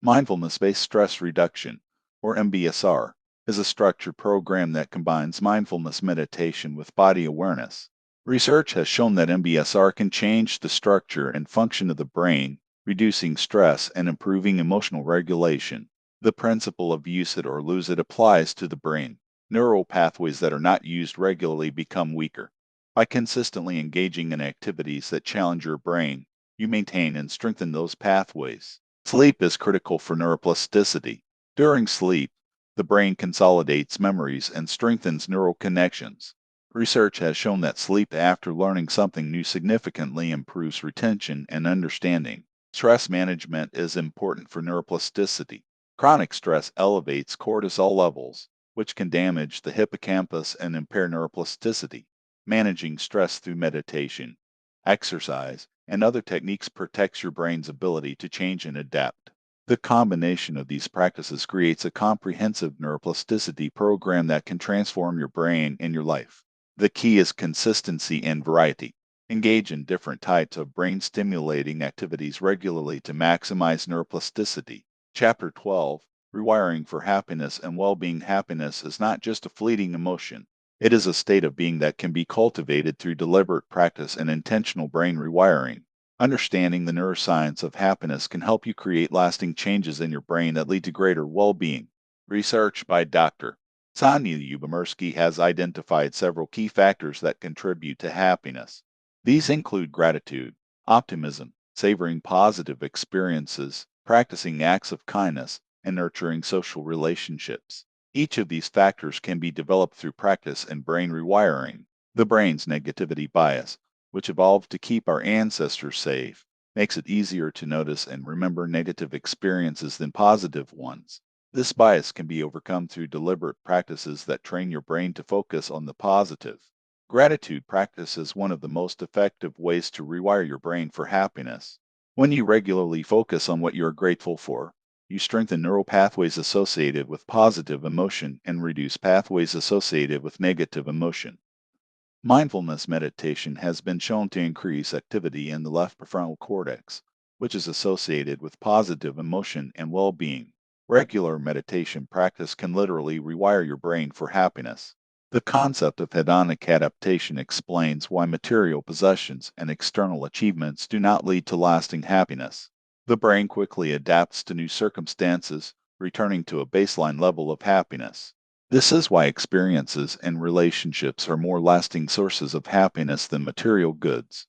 Speaker 1: Mindfulness-based stress reduction, or MBSR, is a structured program that combines mindfulness meditation with body awareness. Research has shown that MBSR can change the structure and function of the brain, reducing stress and improving emotional regulation. The principle of use it or lose it applies to the brain. Neural pathways that are not used regularly become weaker. By consistently engaging in activities that challenge your brain, you maintain and strengthen those pathways. Sleep is critical for neuroplasticity. During sleep, the brain consolidates memories and strengthens neural connections. Research has shown that sleep after learning something new significantly improves retention and understanding. Stress management is important for neuroplasticity. Chronic stress elevates cortisol levels, which can damage the hippocampus and impair neuroplasticity. Managing stress through meditation, exercise, and other techniques protects your brain's ability to change and adapt. The combination of these practices creates a comprehensive neuroplasticity program that can transform your brain and your life. The key is consistency and variety. Engage in different types of brain stimulating activities regularly to maximize neuroplasticity. Chapter 12, Rewiring for Happiness and Well-Being. Happiness is not just a fleeting emotion. It is a state of being that can be cultivated through deliberate practice and intentional brain rewiring. Understanding the neuroscience of happiness can help you create lasting changes in your brain that lead to greater well-being. Research by Dr. Sonia Yubimersky has identified several key factors that contribute to happiness. These include gratitude, optimism, savoring positive experiences, practicing acts of kindness, and nurturing social relationships. Each of these factors can be developed through practice and brain rewiring. The brain's negativity bias, which evolved to keep our ancestors safe, makes it easier to notice and remember negative experiences than positive ones. This bias can be overcome through deliberate practices that train your brain to focus on the positive. Gratitude practice is one of the most effective ways to rewire your brain for happiness. When you regularly focus on what you are grateful for, you strengthen neural pathways associated with positive emotion and reduce pathways associated with negative emotion. Mindfulness meditation has been shown to increase activity in the left prefrontal cortex, which is associated with positive emotion and well being. Regular meditation practice can literally rewire your brain for happiness. The concept of hedonic adaptation explains why material possessions and external achievements do not lead to lasting happiness. The brain quickly adapts to new circumstances, returning to a baseline level of happiness. This is why experiences and relationships are more lasting sources of happiness than material goods.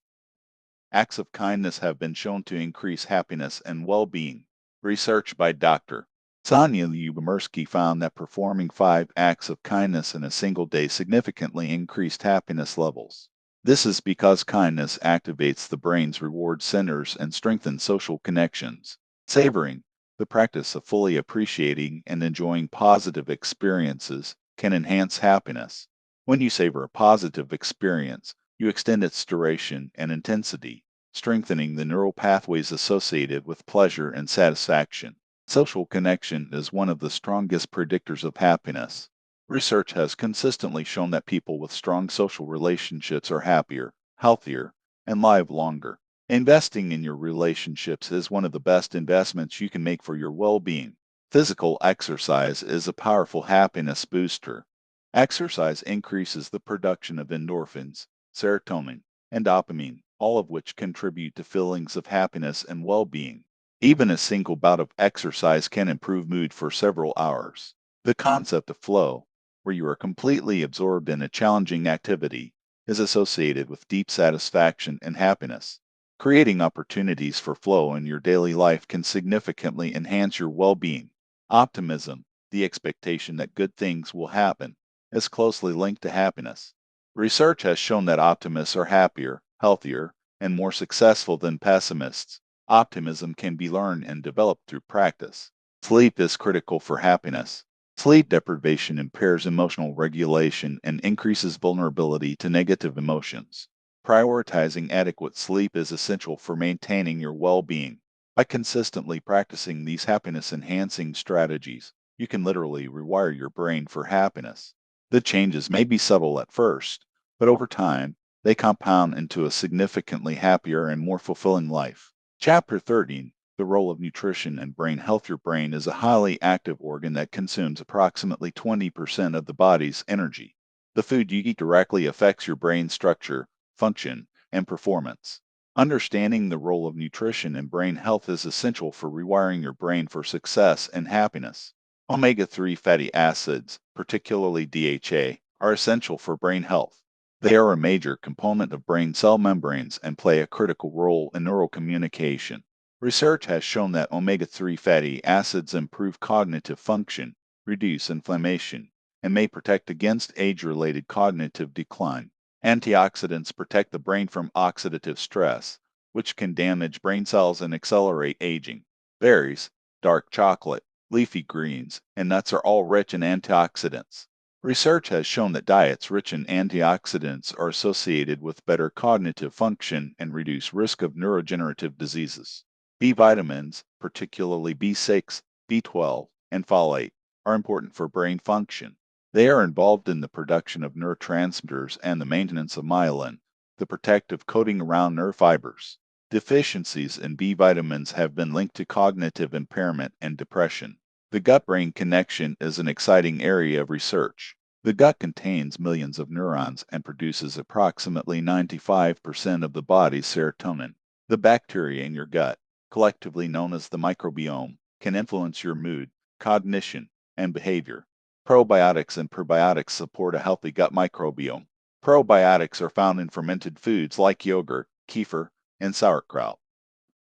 Speaker 1: Acts of kindness have been shown to increase happiness and well being. Research by Dr. Sonia Lyubomirsky found that performing 5 acts of kindness in a single day significantly increased happiness levels. This is because kindness activates the brain's reward centers and strengthens social connections. Savoring, the practice of fully appreciating and enjoying positive experiences, can enhance happiness. When you savor a positive experience, you extend its duration and intensity, strengthening the neural pathways associated with pleasure and satisfaction. Social connection is one of the strongest predictors of happiness. Research has consistently shown that people with strong social relationships are happier, healthier, and live longer. Investing in your relationships is one of the best investments you can make for your well being. Physical exercise is a powerful happiness booster. Exercise increases the production of endorphins, serotonin, and dopamine, all of which contribute to feelings of happiness and well being. Even a single bout of exercise can improve mood for several hours. The concept of flow, where you are completely absorbed in a challenging activity, is associated with deep satisfaction and happiness. Creating opportunities for flow in your daily life can significantly enhance your well being. Optimism, the expectation that good things will happen, is closely linked to happiness. Research has shown that optimists are happier, healthier, and more successful than pessimists. Optimism can be learned and developed through practice. Sleep is critical for happiness. Sleep deprivation impairs emotional regulation and increases vulnerability to negative emotions. Prioritizing adequate sleep is essential for maintaining your well being. By consistently practicing these happiness enhancing strategies, you can literally rewire your brain for happiness. The changes may be subtle at first, but over time, they compound into a significantly happier and more fulfilling life. Chapter 13, The Role of Nutrition and Brain Health. Your brain is a highly active organ that consumes approximately 20% of the body's energy. The food you eat directly affects your brain structure, function, and performance. Understanding the role of nutrition and brain health is essential for rewiring your brain for success and happiness. Omega-3 fatty acids, particularly DHA, are essential for brain health. They are a major component of brain cell membranes and play a critical role in neural communication. Research has shown that omega-3 fatty acids improve cognitive function, reduce inflammation, and may protect against age-related cognitive decline. Antioxidants protect the brain from oxidative stress, which can damage brain cells and accelerate aging. Berries, dark chocolate, leafy greens, and nuts are all rich in antioxidants. Research has shown that diets rich in antioxidants are associated with better cognitive function and reduce risk of neurodegenerative diseases. B vitamins, particularly B6, B12, and folate, are important for brain function. They are involved in the production of neurotransmitters and the maintenance of myelin, the protective coating around nerve fibers. Deficiencies in B vitamins have been linked to cognitive impairment and depression. The gut-brain connection is an exciting area of research. The gut contains millions of neurons and produces approximately 95% of the body's serotonin. The bacteria in your gut, collectively known as the microbiome, can influence your mood, cognition, and behavior. Probiotics and prebiotics support a healthy gut microbiome. Probiotics are found in fermented foods like yogurt, kefir, and sauerkraut.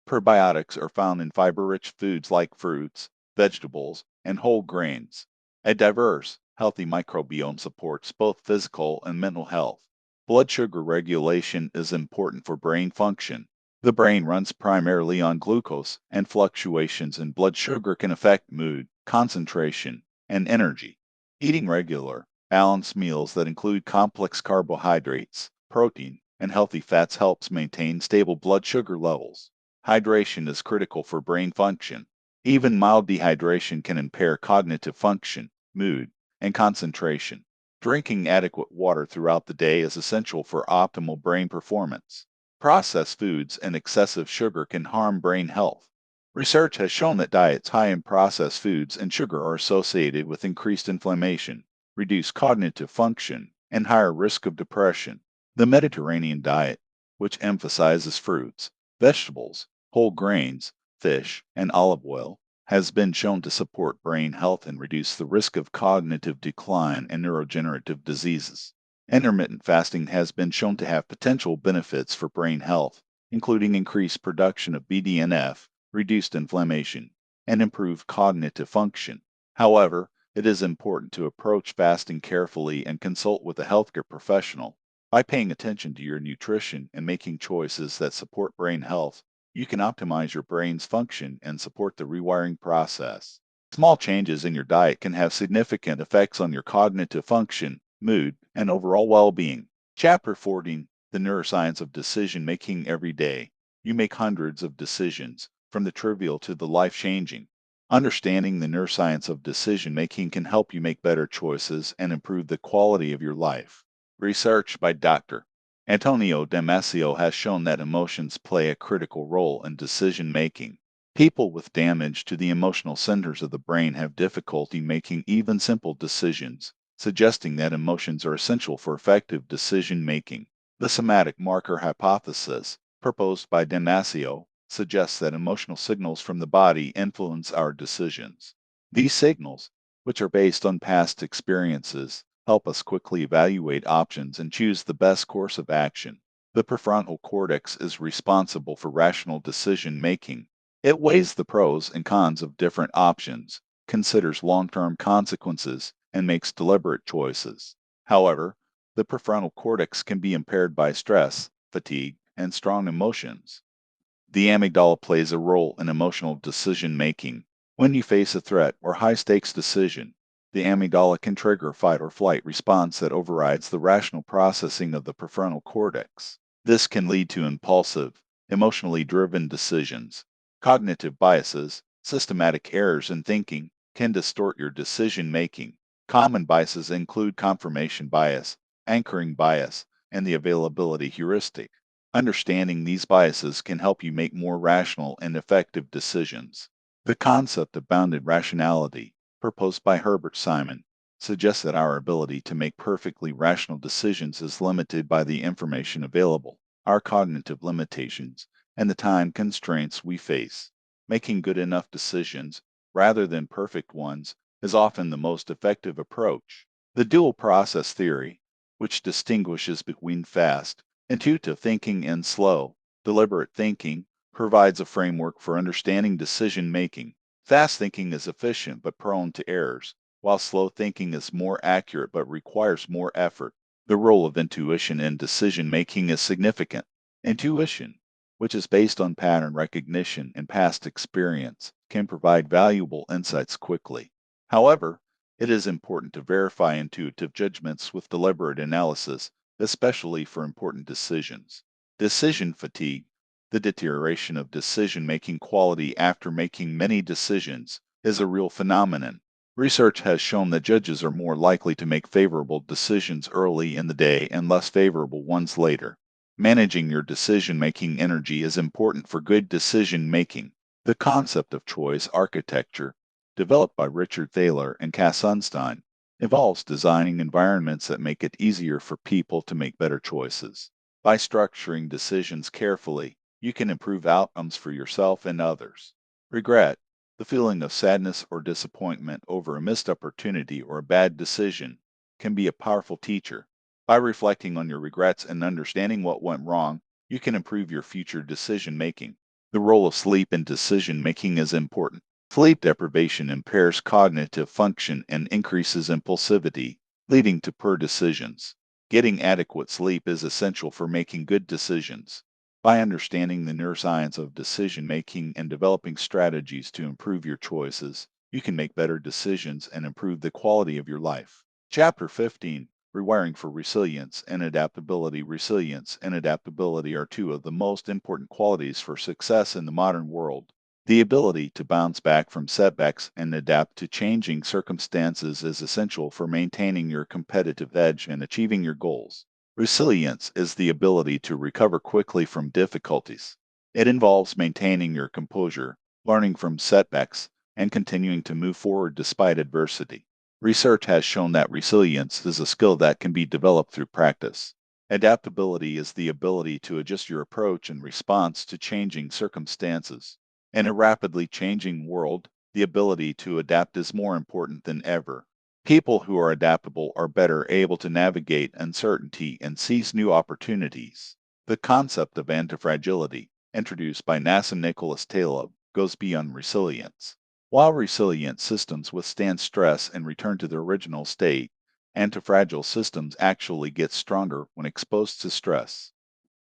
Speaker 1: Prebiotics are found in fiber-rich foods like fruits, vegetables, and whole grains. A diverse, healthy microbiome supports both physical and mental health. Blood sugar regulation is important for brain function. The brain runs primarily on glucose, and fluctuations in blood sugar can affect mood, concentration, and energy. Eating regular, balanced meals that include complex carbohydrates, protein, and healthy fats helps maintain stable blood sugar levels. Hydration is critical for brain function. Even mild dehydration can impair cognitive function, mood, and concentration. Drinking adequate water throughout the day is essential for optimal brain performance. Processed foods and excessive sugar can harm brain health. Research has shown that diets high in processed foods and sugar are associated with increased inflammation, reduced cognitive function, and higher risk of depression. The Mediterranean diet, which emphasizes fruits, vegetables, whole grains, fish, and olive oil, has been shown to support brain health and reduce the risk of cognitive decline and neurodegenerative diseases. Intermittent fasting has been shown to have potential benefits for brain health, including increased production of BDNF, reduced inflammation, and improved cognitive function. However, it is important to approach fasting carefully and consult with a healthcare professional. By paying attention to your nutrition and making choices that support brain health, you can optimize your brain's function and support the rewiring process. Small changes in your diet can have significant effects on your cognitive function, mood, and overall well being. Chapter 14: The Neuroscience of Decision Making Every Day. You make hundreds of decisions, from the trivial to the life changing. Understanding the neuroscience of decision making can help you make better choices and improve the quality of your life. Research by Dr. Antonio Damasio has shown that emotions play a critical role in decision making. People with damage to the emotional centers of the brain have difficulty making even simple decisions, suggesting that emotions are essential for effective decision making. The somatic marker hypothesis, proposed by Damasio, suggests that emotional signals from the body influence our decisions. These signals, which are based on past experiences, help us quickly evaluate options and choose the best course of action. The prefrontal cortex is responsible for rational decision making. It weighs the pros and cons of different options, considers long term consequences, and makes deliberate choices. However, the prefrontal cortex can be impaired by stress, fatigue, and strong emotions. The amygdala plays a role in emotional decision making. When you face a threat or high stakes decision, the amygdala can trigger a fight or flight response that overrides the rational processing of the prefrontal cortex. This can lead to impulsive, emotionally driven decisions. Cognitive biases, systematic errors in thinking, can distort your decision making. Common biases include confirmation bias, anchoring bias, and the availability heuristic. Understanding these biases can help you make more rational and effective decisions. The concept of bounded rationality, proposed by Herbert Simon, suggests that our ability to make perfectly rational decisions is limited by the information available, our cognitive limitations, and the time constraints we face. Making good enough decisions, rather than perfect ones, is often the most effective approach. The dual process theory, which distinguishes between fast, intuitive thinking and slow, deliberate thinking, provides a framework for understanding decision making. Fast thinking is efficient but prone to errors, while slow thinking is more accurate but requires more effort. The role of intuition in decision making is significant. Intuition, which is based on pattern recognition and past experience, can provide valuable insights quickly. However, it is important to verify intuitive judgments with deliberate analysis, especially for important decisions. Decision fatigue, the deterioration of decision making quality after making many decisions, is a real phenomenon. Research has shown that judges are more likely to make favorable decisions early in the day and less favorable ones later. Managing your decision making energy is important for good decision making. The concept of choice architecture, developed by Richard Thaler and Cass Sunstein, involves designing environments that make it easier for people to make better choices. By structuring decisions carefully, you can improve outcomes for yourself and others. Regret, the feeling of sadness or disappointment over a missed opportunity or a bad decision, can be a powerful teacher. By reflecting on your regrets and understanding what went wrong, you can improve your future decision making. The role of sleep in decision making is important. Sleep deprivation impairs cognitive function and increases impulsivity, leading to poor decisions. Getting adequate sleep is essential for making good decisions. By understanding the neuroscience of decision making and developing strategies to improve your choices, you can make better decisions and improve the quality of your life. Chapter 15: Rewiring for Resilience and Adaptability. Resilience and adaptability are two of the most important qualities for success in the modern world. The ability to bounce back from setbacks and adapt to changing circumstances is essential for maintaining your competitive edge and achieving your goals. Resilience is the ability to recover quickly from difficulties. It involves maintaining your composure, learning from setbacks, and continuing to move forward despite adversity. Research has shown that resilience is a skill that can be developed through practice. Adaptability is the ability to adjust your approach and response to changing circumstances. In a rapidly changing world, the ability to adapt is more important than ever. People who are adaptable are better able to navigate uncertainty and seize new opportunities. The concept of antifragility, introduced by NASA Nicholas Taleb, goes beyond resilience. While resilient systems withstand stress and return to their original state, antifragile systems actually get stronger when exposed to stress.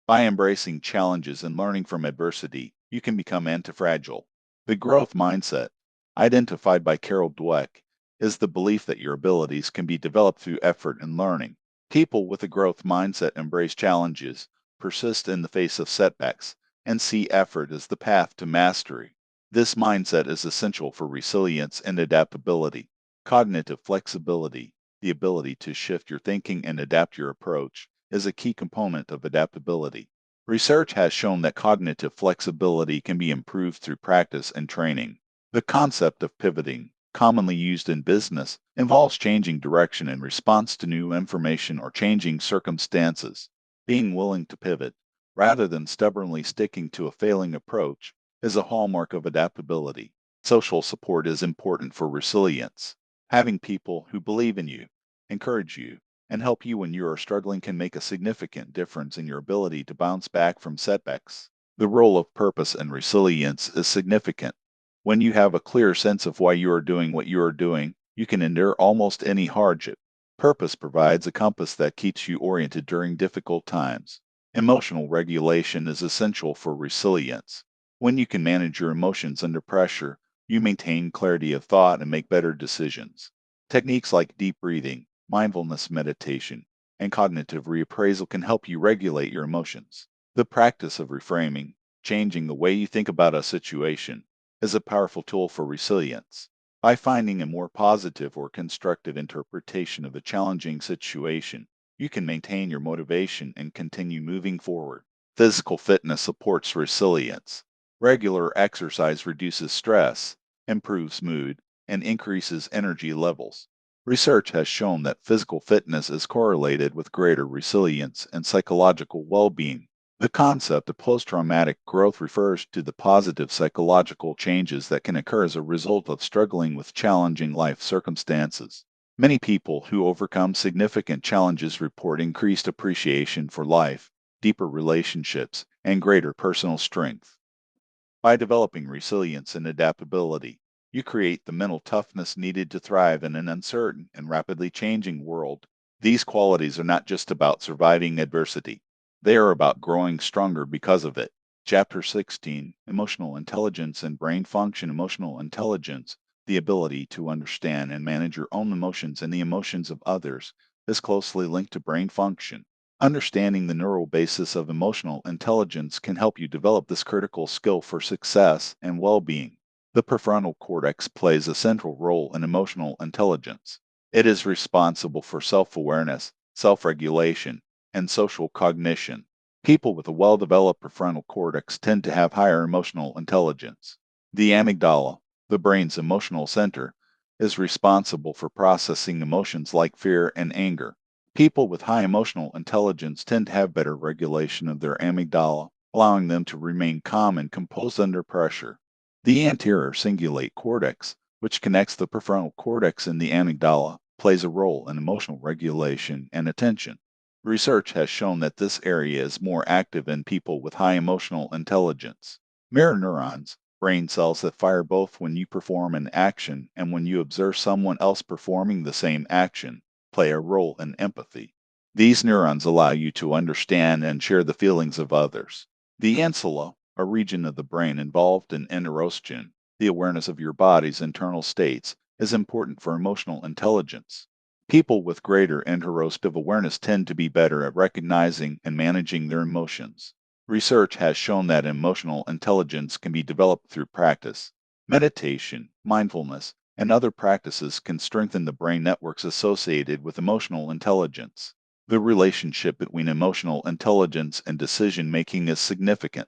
Speaker 1: By embracing challenges and learning from adversity, you can become antifragile. The growth mindset, identified by Carol Dweck, is the belief that your abilities can be developed through effort and learning. People with a growth mindset embrace challenges, persist in the face of setbacks, and see effort as the path to mastery. This mindset is essential for resilience and adaptability. Cognitive flexibility, the ability to shift your thinking and adapt your approach, is a key component of adaptability. Research has shown that cognitive flexibility can be improved through practice and training. The concept of pivoting, commonly used in business, involves changing direction in response to new information or changing circumstances. Being willing to pivot, rather than stubbornly sticking to a failing approach, is a hallmark of adaptability. Social support is important for resilience. Having people who believe in you, encourage you, and help you when you are struggling can make a significant difference in your ability to bounce back from setbacks. The role of purpose and resilience is significant. When you have a clear sense of why you are doing what you are doing, you can endure almost any hardship. Purpose provides a compass that keeps you oriented during difficult times. Emotional regulation is essential for resilience. When you can manage your emotions under pressure, you maintain clarity of thought and make better decisions. Techniques like deep breathing, mindfulness meditation, and cognitive reappraisal can help you regulate your emotions. The practice of reframing, changing the way you think about a situation, is a powerful tool for resilience. By finding a more positive or constructive interpretation of a challenging situation, you can maintain your motivation and continue moving forward. Physical fitness supports resilience. Regular exercise reduces stress, improves mood, and increases energy levels. Research has shown that physical fitness is correlated with greater resilience and psychological well being. The concept of post traumatic growth refers to the positive psychological changes that can occur as a result of struggling with challenging life circumstances. Many people who overcome significant challenges report increased appreciation for life, deeper relationships, and greater personal strength. By developing resilience and adaptability, you create the mental toughness needed to thrive in an uncertain and rapidly changing world. These qualities are not just about surviving adversity, they are about growing stronger because of it. Chapter 16: Emotional Intelligence and Brain Function. Emotional intelligence, the ability to understand and manage your own emotions and the emotions of others, is closely linked to brain function. Understanding the neural basis of emotional intelligence can help you develop this critical skill for success and well being. The prefrontal cortex plays a central role in emotional intelligence. It is responsible for self awareness, self regulation, and social cognition. People with a well developed prefrontal cortex tend to have higher emotional intelligence. The amygdala, the brain's emotional center, is responsible for processing emotions like fear and anger. People with high emotional intelligence tend to have better regulation of their amygdala, allowing them to remain calm and composed under pressure. The anterior cingulate cortex, which connects the prefrontal cortex and the amygdala, plays a role in emotional regulation and attention. Research has shown that this area is more active in people with high emotional intelligence. Mirror neurons, Brain cells that fire both when you perform an action and when you observe someone else performing the same action play a role in empathy. These neurons allow you to understand and share the feelings of others. The insula, a region of the brain involved in interoception, the awareness of your body's internal states, is important for emotional intelligence. People with greater interoceptive awareness tend to be better at recognizing and managing their emotions. Research has shown that emotional intelligence can be developed through practice. Meditation, mindfulness, and other practices can strengthen the brain networks associated with emotional intelligence. The relationship between emotional intelligence and decision making is significant.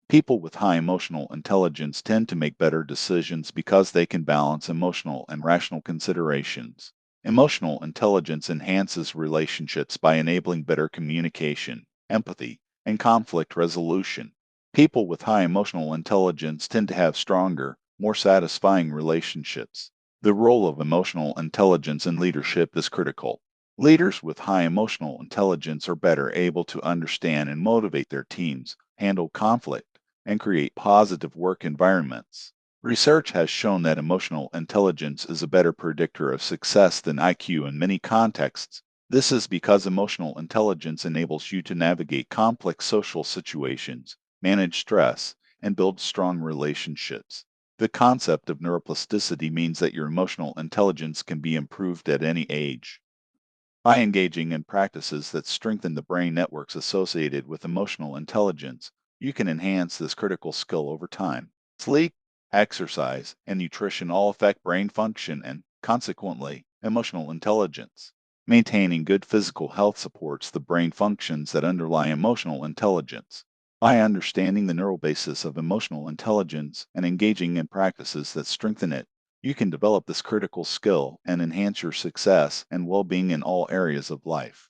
Speaker 1: People with high emotional intelligence tend to make better decisions because they can balance emotional and rational considerations. Emotional intelligence enhances relationships by enabling better communication, empathy, and conflict resolution. People with high emotional intelligence tend to have stronger, more satisfying relationships. The role of emotional intelligence in leadership is critical. Leaders with high emotional intelligence are better able to understand and motivate their teams, handle conflict, and create positive work environments. Research has shown that emotional intelligence is a better predictor of success than IQ in many contexts. This is because emotional intelligence enables you to navigate complex social situations, manage stress, and build strong relationships. The concept of neuroplasticity means that your emotional intelligence can be improved at any age. By engaging in practices that strengthen the brain networks associated with emotional intelligence, you can enhance this critical skill over time. Sleep, exercise, and nutrition all affect brain function and, consequently, emotional intelligence. Maintaining good physical health supports the brain functions that underlie emotional intelligence. By understanding the neural basis of emotional intelligence and engaging in practices that strengthen it, you can develop this critical skill and enhance your success and well being in all areas of life.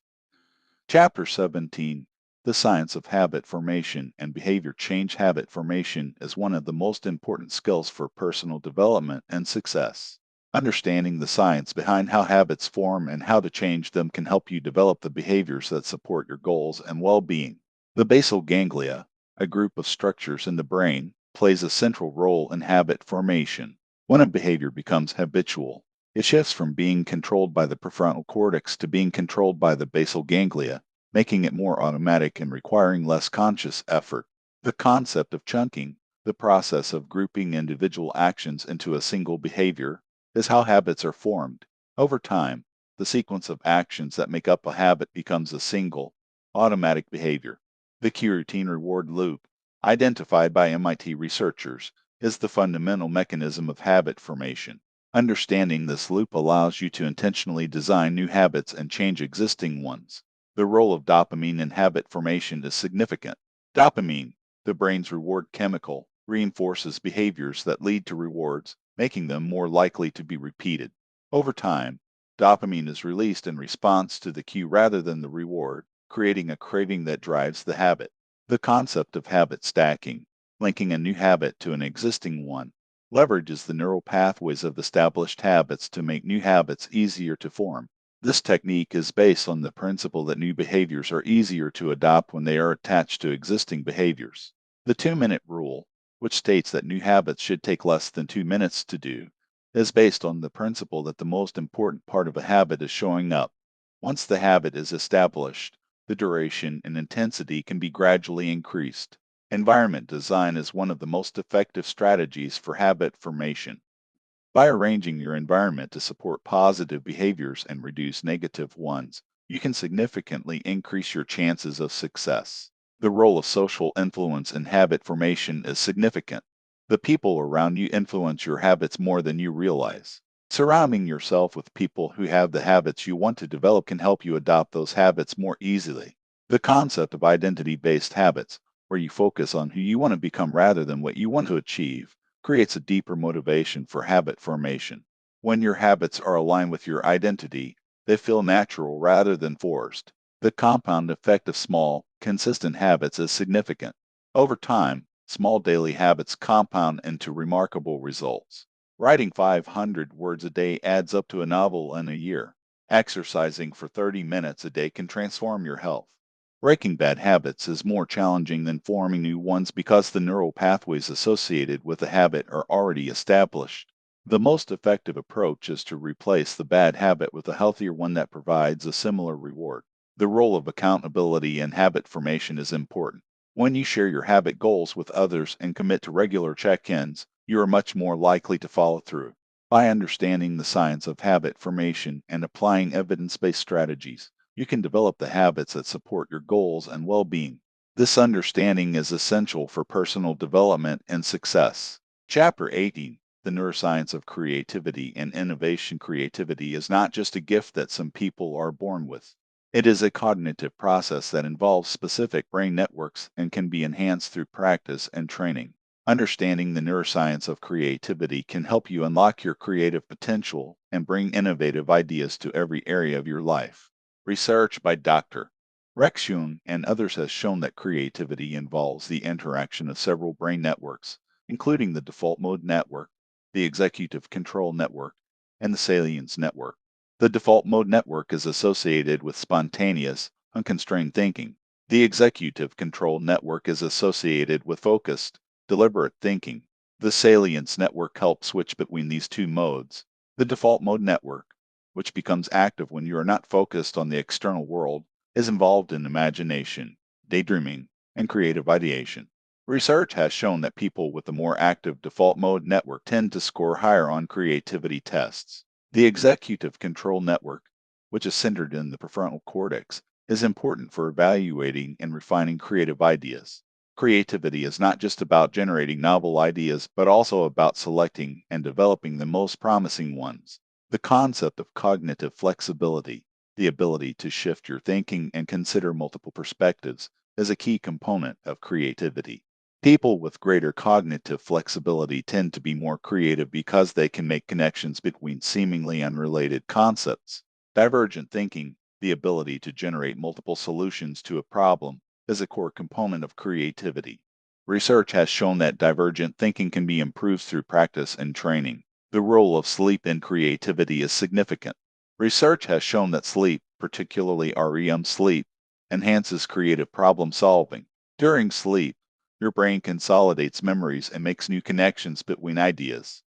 Speaker 1: Chapter 17, The Science of Habit Formation and Behavior Change. Habit formation is one of the most important skills for personal development and success. Understanding the science behind how habits form and how to change them can help you develop the behaviors that support your goals and well being. The basal ganglia, a group of structures in the brain, plays a central role in habit formation. When a behavior becomes habitual, it shifts from being controlled by the prefrontal cortex to being controlled by the basal ganglia, making it more automatic and requiring less conscious effort. The concept of chunking, the process of grouping individual actions into a single behavior, is how habits are formed. Over time, the sequence of actions that make up a habit becomes a single, automatic behavior. The cue routine reward loop, identified by MIT researchers, is the fundamental mechanism of habit formation. Understanding this loop allows you to intentionally design new habits and change existing ones. The role of dopamine in habit formation is significant. Dopamine, the brain's reward chemical, reinforces behaviors that lead to rewards, making them more likely to be repeated. Over time, dopamine is released in response to the cue rather than the reward, creating a craving that drives the habit. The concept of habit stacking, linking a new habit to an existing one, leverages the neural pathways of established habits to make new habits easier to form. This technique is based on the principle that new behaviors are easier to adopt when they are attached to existing behaviors. The 2-minute rule, which states that new habits should take less than 2 minutes to do, is based on the principle that the most important part of a habit is showing up. Once the habit is established, the duration and intensity can be gradually increased. Environment design is one of the most effective strategies for habit formation. By arranging your environment to support positive behaviors and reduce negative ones, you can significantly increase your chances of success. The role of social influence in habit formation is significant. The people around you influence your habits more than you realize. Surrounding yourself with people who have the habits you want to develop can help you adopt those habits more easily. The concept of identity based habits, where you focus on who you want to become rather than what you want to achieve, creates a deeper motivation for habit formation. When your habits are aligned with your identity, they feel natural rather than forced. The compound effect of small, consistent habits is significant. Over time, small daily habits compound into remarkable results. Writing 500 words a day adds up to a novel in a year. Exercising for 30 minutes a day can transform your health. Breaking bad habits is more challenging than forming new ones because the neural pathways associated with the habit are already established. The most effective approach is to replace the bad habit with a healthier one that provides a similar reward. The role of accountability in habit formation is important. When you share your habit goals with others and commit to regular check ins, you are much more likely to follow through. By understanding the science of habit formation and applying evidence based strategies, you can develop the habits that support your goals and well being. This understanding is essential for personal development and success. Chapter 18: The Neuroscience of Creativity and Innovation. Creativity is not just a gift that some people are born with. It is a cognitive process that involves specific brain networks and can be enhanced through practice and training. Understanding the neuroscience of creativity can help you unlock your creative potential and bring innovative ideas to every area of your life. Research by Dr. Rex Jung and others has shown that creativity involves the interaction of several brain networks, including the default mode network, the executive control network, and the salience network. The default mode network is associated with spontaneous, unconstrained thinking. The executive control network is associated with focused, deliberate thinking. The salience network helps switch between these two modes. The default mode network, which becomes active when you are not focused on the external world, is involved in imagination, daydreaming, and creative ideation. Research has shown that people with a more active default mode network tend to score higher on creativity tests. The executive control network, which is centered in the prefrontal cortex, is important for evaluating and refining creative ideas. Creativity is not just about generating novel ideas, but also about selecting and developing the most promising ones. The concept of cognitive flexibility, the ability to shift your thinking and consider multiple perspectives, is a key component of creativity. People with greater cognitive flexibility tend to be more creative because they can make connections between seemingly unrelated concepts. Divergent thinking, the ability to generate multiple solutions to a problem, is a core component of creativity. Research has shown that divergent thinking can be improved through practice and training. The role of sleep in creativity is significant. Research has shown that sleep, particularly REM sleep, enhances creative problem solving. During sleep, your brain consolidates memories and makes new connections between ideas.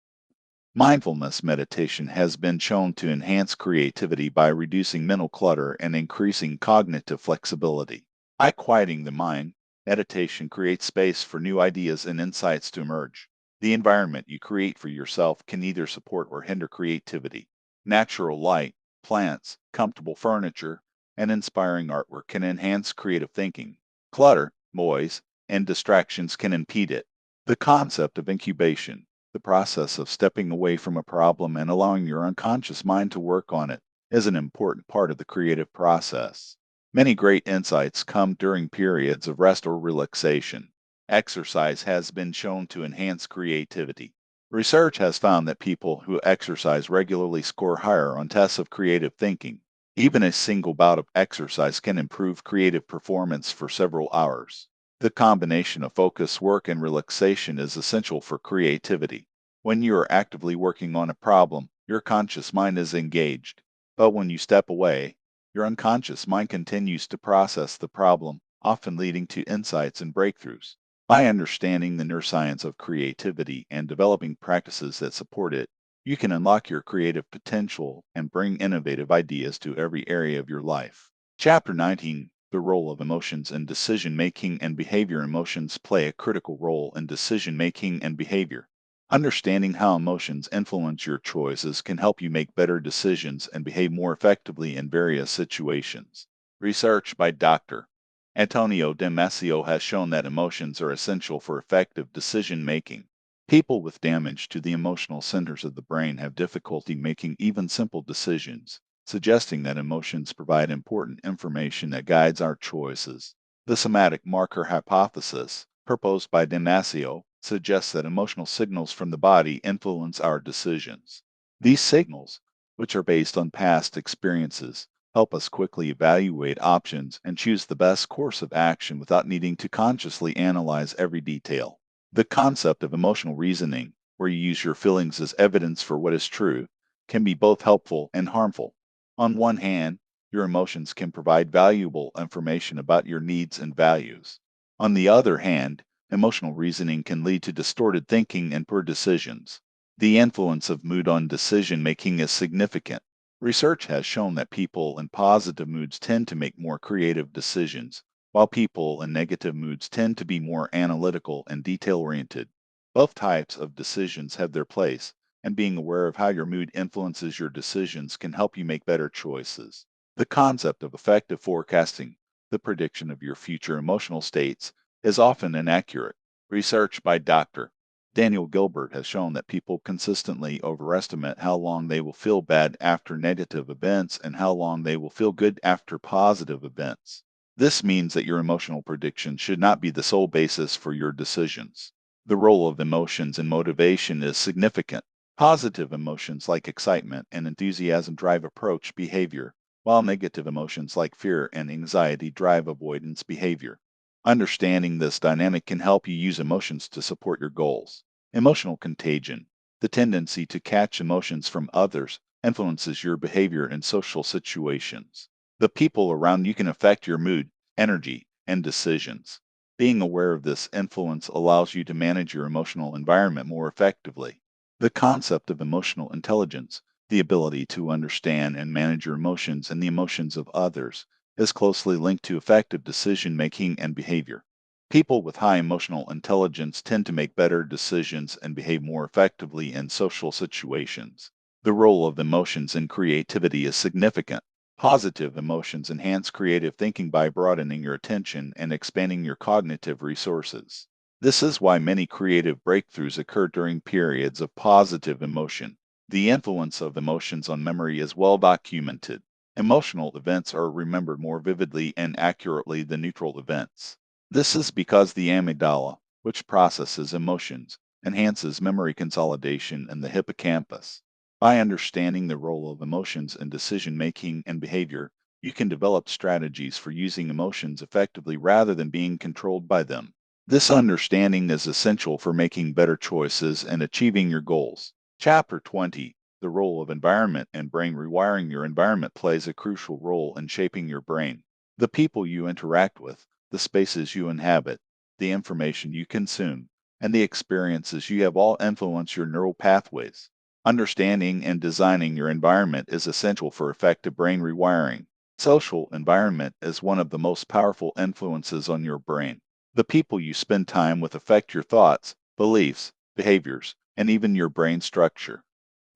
Speaker 1: Mindfulness meditation has been shown to enhance creativity by reducing mental clutter and increasing cognitive flexibility. By quieting the mind, meditation creates space for new ideas and insights to emerge. The environment you create for yourself can either support or hinder creativity. Natural light, plants, comfortable furniture, and inspiring artwork can enhance creative thinking. Clutter, noise, and distractions can impede it. The concept of incubation, the process of stepping away from a problem and allowing your unconscious mind to work on it, is an important part of the creative process. Many great insights come during periods of rest or relaxation. Exercise has been shown to enhance creativity. Research has found that people who exercise regularly score higher on tests of creative thinking. Even a single bout of exercise can improve creative performance for several hours. The combination of focus, work, and relaxation is essential for creativity. When you are actively working on a problem, your conscious mind is engaged. But when you step away, your unconscious mind continues to process the problem, often leading to insights and breakthroughs. By understanding the neuroscience of creativity and developing practices that support it, you can unlock your creative potential and bring innovative ideas to every area of your life. Chapter 19: The Role of Emotions in Decision Making and Behavior. Emotions play a critical role in decision making and behavior. Understanding how emotions influence your choices can help you make better decisions and behave more effectively in various situations. Research by Dr. Antonio Damasio has shown that emotions are essential for effective decision making. People with damage to the emotional centers of the brain have difficulty making even simple decisions, suggesting that emotions provide important information that guides our choices. The somatic marker hypothesis, proposed by Damasio, suggests that emotional signals from the body influence our decisions. These signals, which are based on past experiences, help us quickly evaluate options and choose the best course of action without needing to consciously analyze every detail. The concept of emotional reasoning, where you use your feelings as evidence for what is true, can be both helpful and harmful. On one hand, Your emotions can provide valuable information about your needs and values. On the other hand, emotional reasoning can lead to distorted thinking and poor decisions. The influence of mood on decision making is significant. Research has shown that people in positive moods tend to make more creative decisions, while people in negative moods tend to be more analytical and detail oriented. Both types of decisions have their place, and being aware of how your mood influences your decisions can help you make better choices. The concept of effective forecasting, the prediction of your future emotional states, is often inaccurate. Research by Dr. Daniel Gilbert has shown that people consistently overestimate how long they will feel bad after negative events and how long they will feel good after positive events. This means that your emotional prediction should not be the sole basis for your decisions. The role of emotions in motivation is significant. Positive emotions like excitement and enthusiasm drive approach behavior, while negative emotions like fear and anxiety drive avoidance behavior. Understanding this dynamic can help you use emotions to support your goals. Emotional contagion, the tendency to catch emotions from others, influences your behavior in social situations. The people around you can affect your mood, energy, and decisions. Being aware of this influence allows you to manage your emotional environment more effectively. The concept of emotional intelligence, the ability to understand and manage your emotions and the emotions of others, is closely linked to effective decision making and behavior. People with high emotional intelligence tend to make better decisions and behave more effectively in social situations. The role of emotions in creativity is significant. Positive emotions enhance creative thinking by broadening your attention and expanding your cognitive resources. This is why many creative breakthroughs occur during periods of positive emotion. The influence of emotions on memory is well documented. Emotional events are remembered more vividly and accurately than neutral events. This is because the amygdala, which processes emotions, enhances memory consolidation in the hippocampus. By understanding the role of emotions in decision making and behavior, you can develop strategies for using emotions effectively rather than being controlled by them. This understanding is essential for making better choices and achieving your goals. Chapter 20, the role of environment and brain rewiring. Your environment plays a crucial role in shaping your brain. The people you interact with, the spaces you inhabit, the information you consume, and the experiences you have all influence your neural pathways. Understanding and designing your environment is essential for effective brain rewiring. Social environment is one of the most powerful influences on your brain. The people you spend time with affect your thoughts, beliefs, behaviors, and even your brain structure.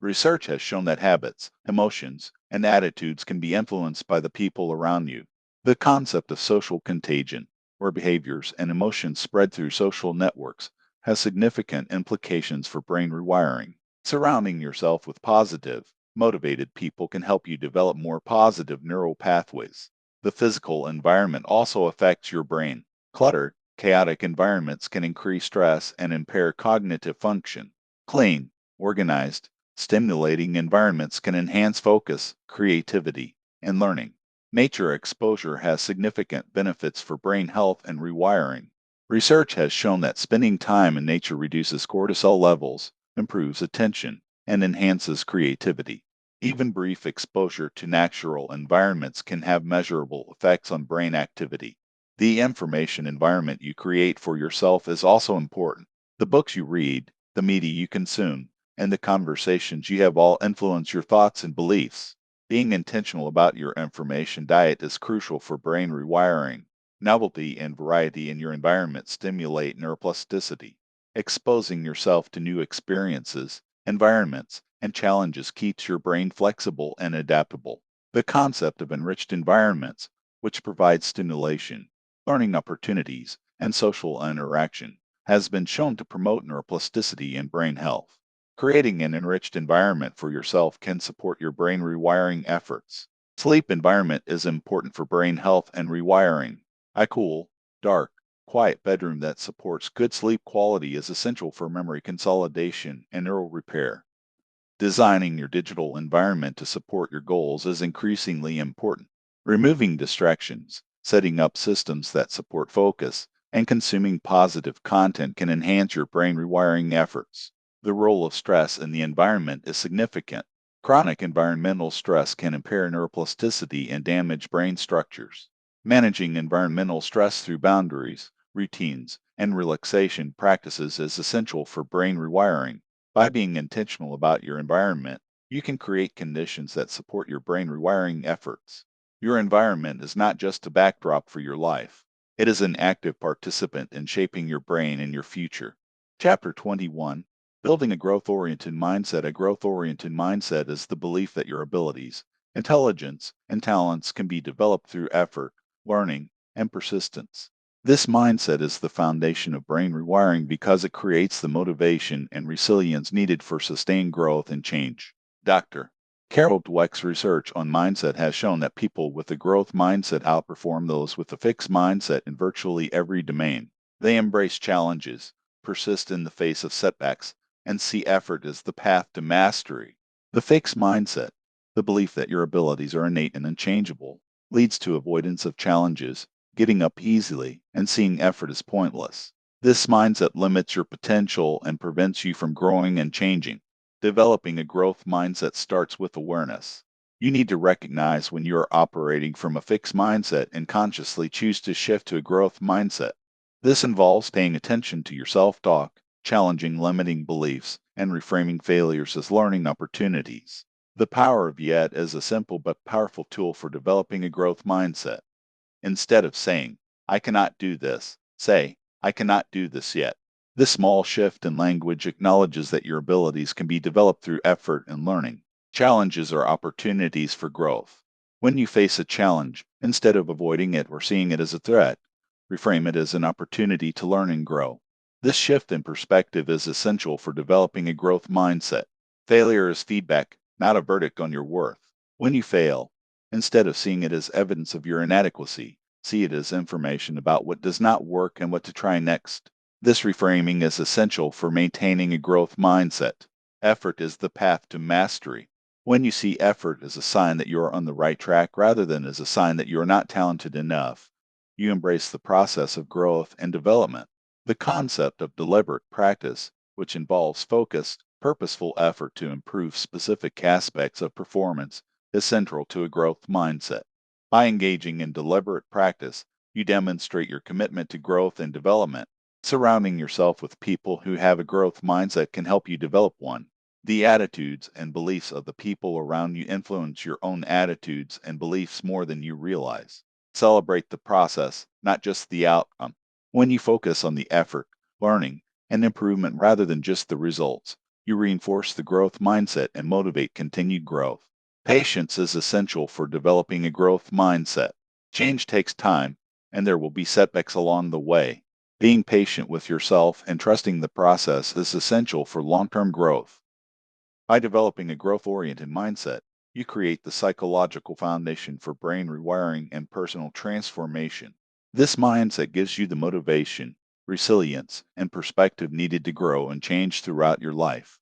Speaker 1: Research has shown that habits, emotions, and attitudes can be influenced by the people around you. The concept of social contagion, where behaviors and emotions spread through social networks, has significant implications for brain rewiring. Surrounding yourself with positive, motivated people can help you develop more positive neural pathways. The physical environment also affects your brain. Cluttered, chaotic environments can increase stress and impair cognitive function. Clean, organized, stimulating environments can enhance focus, creativity, and learning. Nature exposure has significant benefits for brain health and rewiring. Research has shown that spending time in nature reduces cortisol levels, improves attention, and enhances creativity. Even brief exposure to natural environments can have measurable effects on brain activity. The information environment you create for yourself is also important. The books you read, the media you consume, and the conversations you have all influence your thoughts and beliefs. Being intentional about your information diet is crucial for brain rewiring. Novelty and variety in your environment stimulate neuroplasticity. Exposing yourself to new experiences, environments, and challenges keeps your brain flexible and adaptable. The concept of enriched environments, which provide stimulation, learning opportunities, and social interaction, has been shown to promote neuroplasticity and brain health. Creating an enriched environment for yourself can support your brain rewiring efforts. Sleep environment is important for brain health and rewiring. A cool, dark, quiet bedroom that supports good sleep quality is essential for memory consolidation and neural repair. Designing your digital environment to support your goals is increasingly important. Removing distractions, setting up systems that support focus, and consuming positive content can enhance your brain rewiring efforts. The role of stress in the environment is significant. Chronic environmental stress can impair neuroplasticity and damage brain structures. Managing environmental stress through boundaries, routines, and relaxation practices is essential for brain rewiring. By being intentional about your environment, you can create conditions that support your brain rewiring efforts. Your environment is not just a backdrop for your life, it is an active participant in shaping your brain and your future. Chapter 21, Building a growth-oriented mindset. A growth-oriented mindset is the belief that your abilities, intelligence, and talents can be developed through effort, learning, and persistence. This mindset is the foundation of brain rewiring because it creates the motivation and resilience needed for sustained growth and change. Dr. Carol Dweck's research on mindset has shown that people with a growth mindset outperform those with a fixed mindset in virtually every domain. They embrace challenges, persist in the face of setbacks, and see effort as the path to mastery. The fixed mindset, the belief that your abilities are innate and unchangeable, leads to avoidance of challenges, giving up easily, and seeing effort as pointless. This mindset limits your potential and prevents you from growing and changing. Developing a growth mindset starts with awareness. You need to recognize when you are operating from a fixed mindset and consciously choose to shift to a growth mindset. This involves paying attention to your self-talk, challenging limiting beliefs, and reframing failures as learning opportunities. The power of YET is a simple but powerful tool for developing a growth mindset. Instead of saying, I cannot do this, say, I cannot do this yet. This small shift in language acknowledges that your abilities can be developed through effort and learning. Challenges are opportunities for growth. When you face a challenge, instead of avoiding it or seeing it as a threat, reframe it as an opportunity to learn and grow. This shift in perspective is essential for developing a growth mindset. Failure is feedback, not a verdict on your worth. When you fail, instead of seeing it as evidence of your inadequacy, see it as information about what does not work and what to try next. This reframing is essential for maintaining a growth mindset. Effort is the path to mastery. When you see effort as a sign that you are on the right track rather than as a sign that you are not talented enough, you embrace the process of growth and development. The concept of deliberate practice, which involves focused, purposeful effort to improve specific aspects of performance, is central to a growth mindset. By engaging in deliberate practice, you demonstrate your commitment to growth and development. Surrounding yourself with people who have a growth mindset can help you develop one. The attitudes and beliefs of the people around you influence your own attitudes and beliefs more than you realize. Celebrate the process, not just the outcome. When you focus on the effort, learning, and improvement rather than just the results, you reinforce the growth mindset and motivate continued growth. Patience is essential for developing a growth mindset. Change takes time, and there will be setbacks along the way. Being patient with yourself and trusting the process is essential for long-term growth. By developing a growth-oriented mindset, you create the psychological foundation for brain rewiring and personal transformation. This mindset gives you the motivation, resilience, and perspective needed to grow and change throughout your life.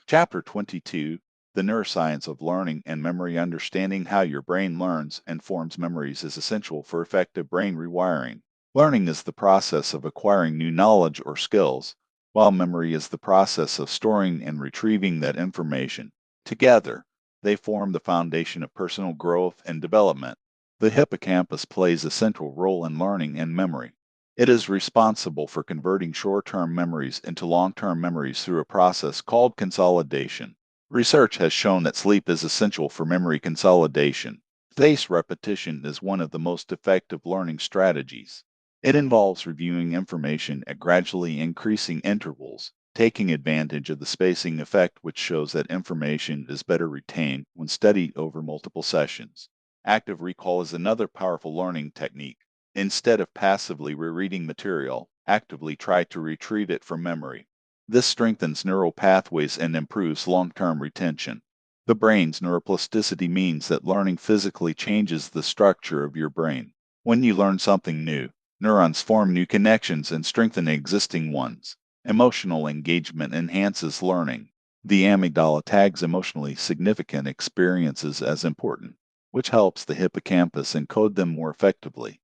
Speaker 1: Chapter 22, The Neuroscience of Learning and Memory. Understanding how your brain learns and forms memories is essential for effective brain rewiring. Learning is the process of acquiring new knowledge or skills, while memory is the process of storing and retrieving that information. Together, they form the foundation of personal growth and development. The hippocampus plays a central role in learning and memory. It is responsible for converting short-term memories into long-term memories through a process called consolidation. Research has shown that sleep is essential for memory consolidation. Spaced repetition is one of the most effective learning strategies. It involves reviewing information at gradually increasing intervals, taking advantage of the spacing effect, which shows that information is better retained when studied over multiple sessions. Active recall is another powerful learning technique. Instead of passively rereading material, actively try to retrieve it from memory. This strengthens neural pathways and improves long-term retention. The brain's neuroplasticity means that learning physically changes the structure of your brain. When you learn something new, neurons form new connections and strengthen existing ones. Emotional engagement enhances learning. The amygdala tags emotionally significant experiences as important, which helps the hippocampus encode them more effectively.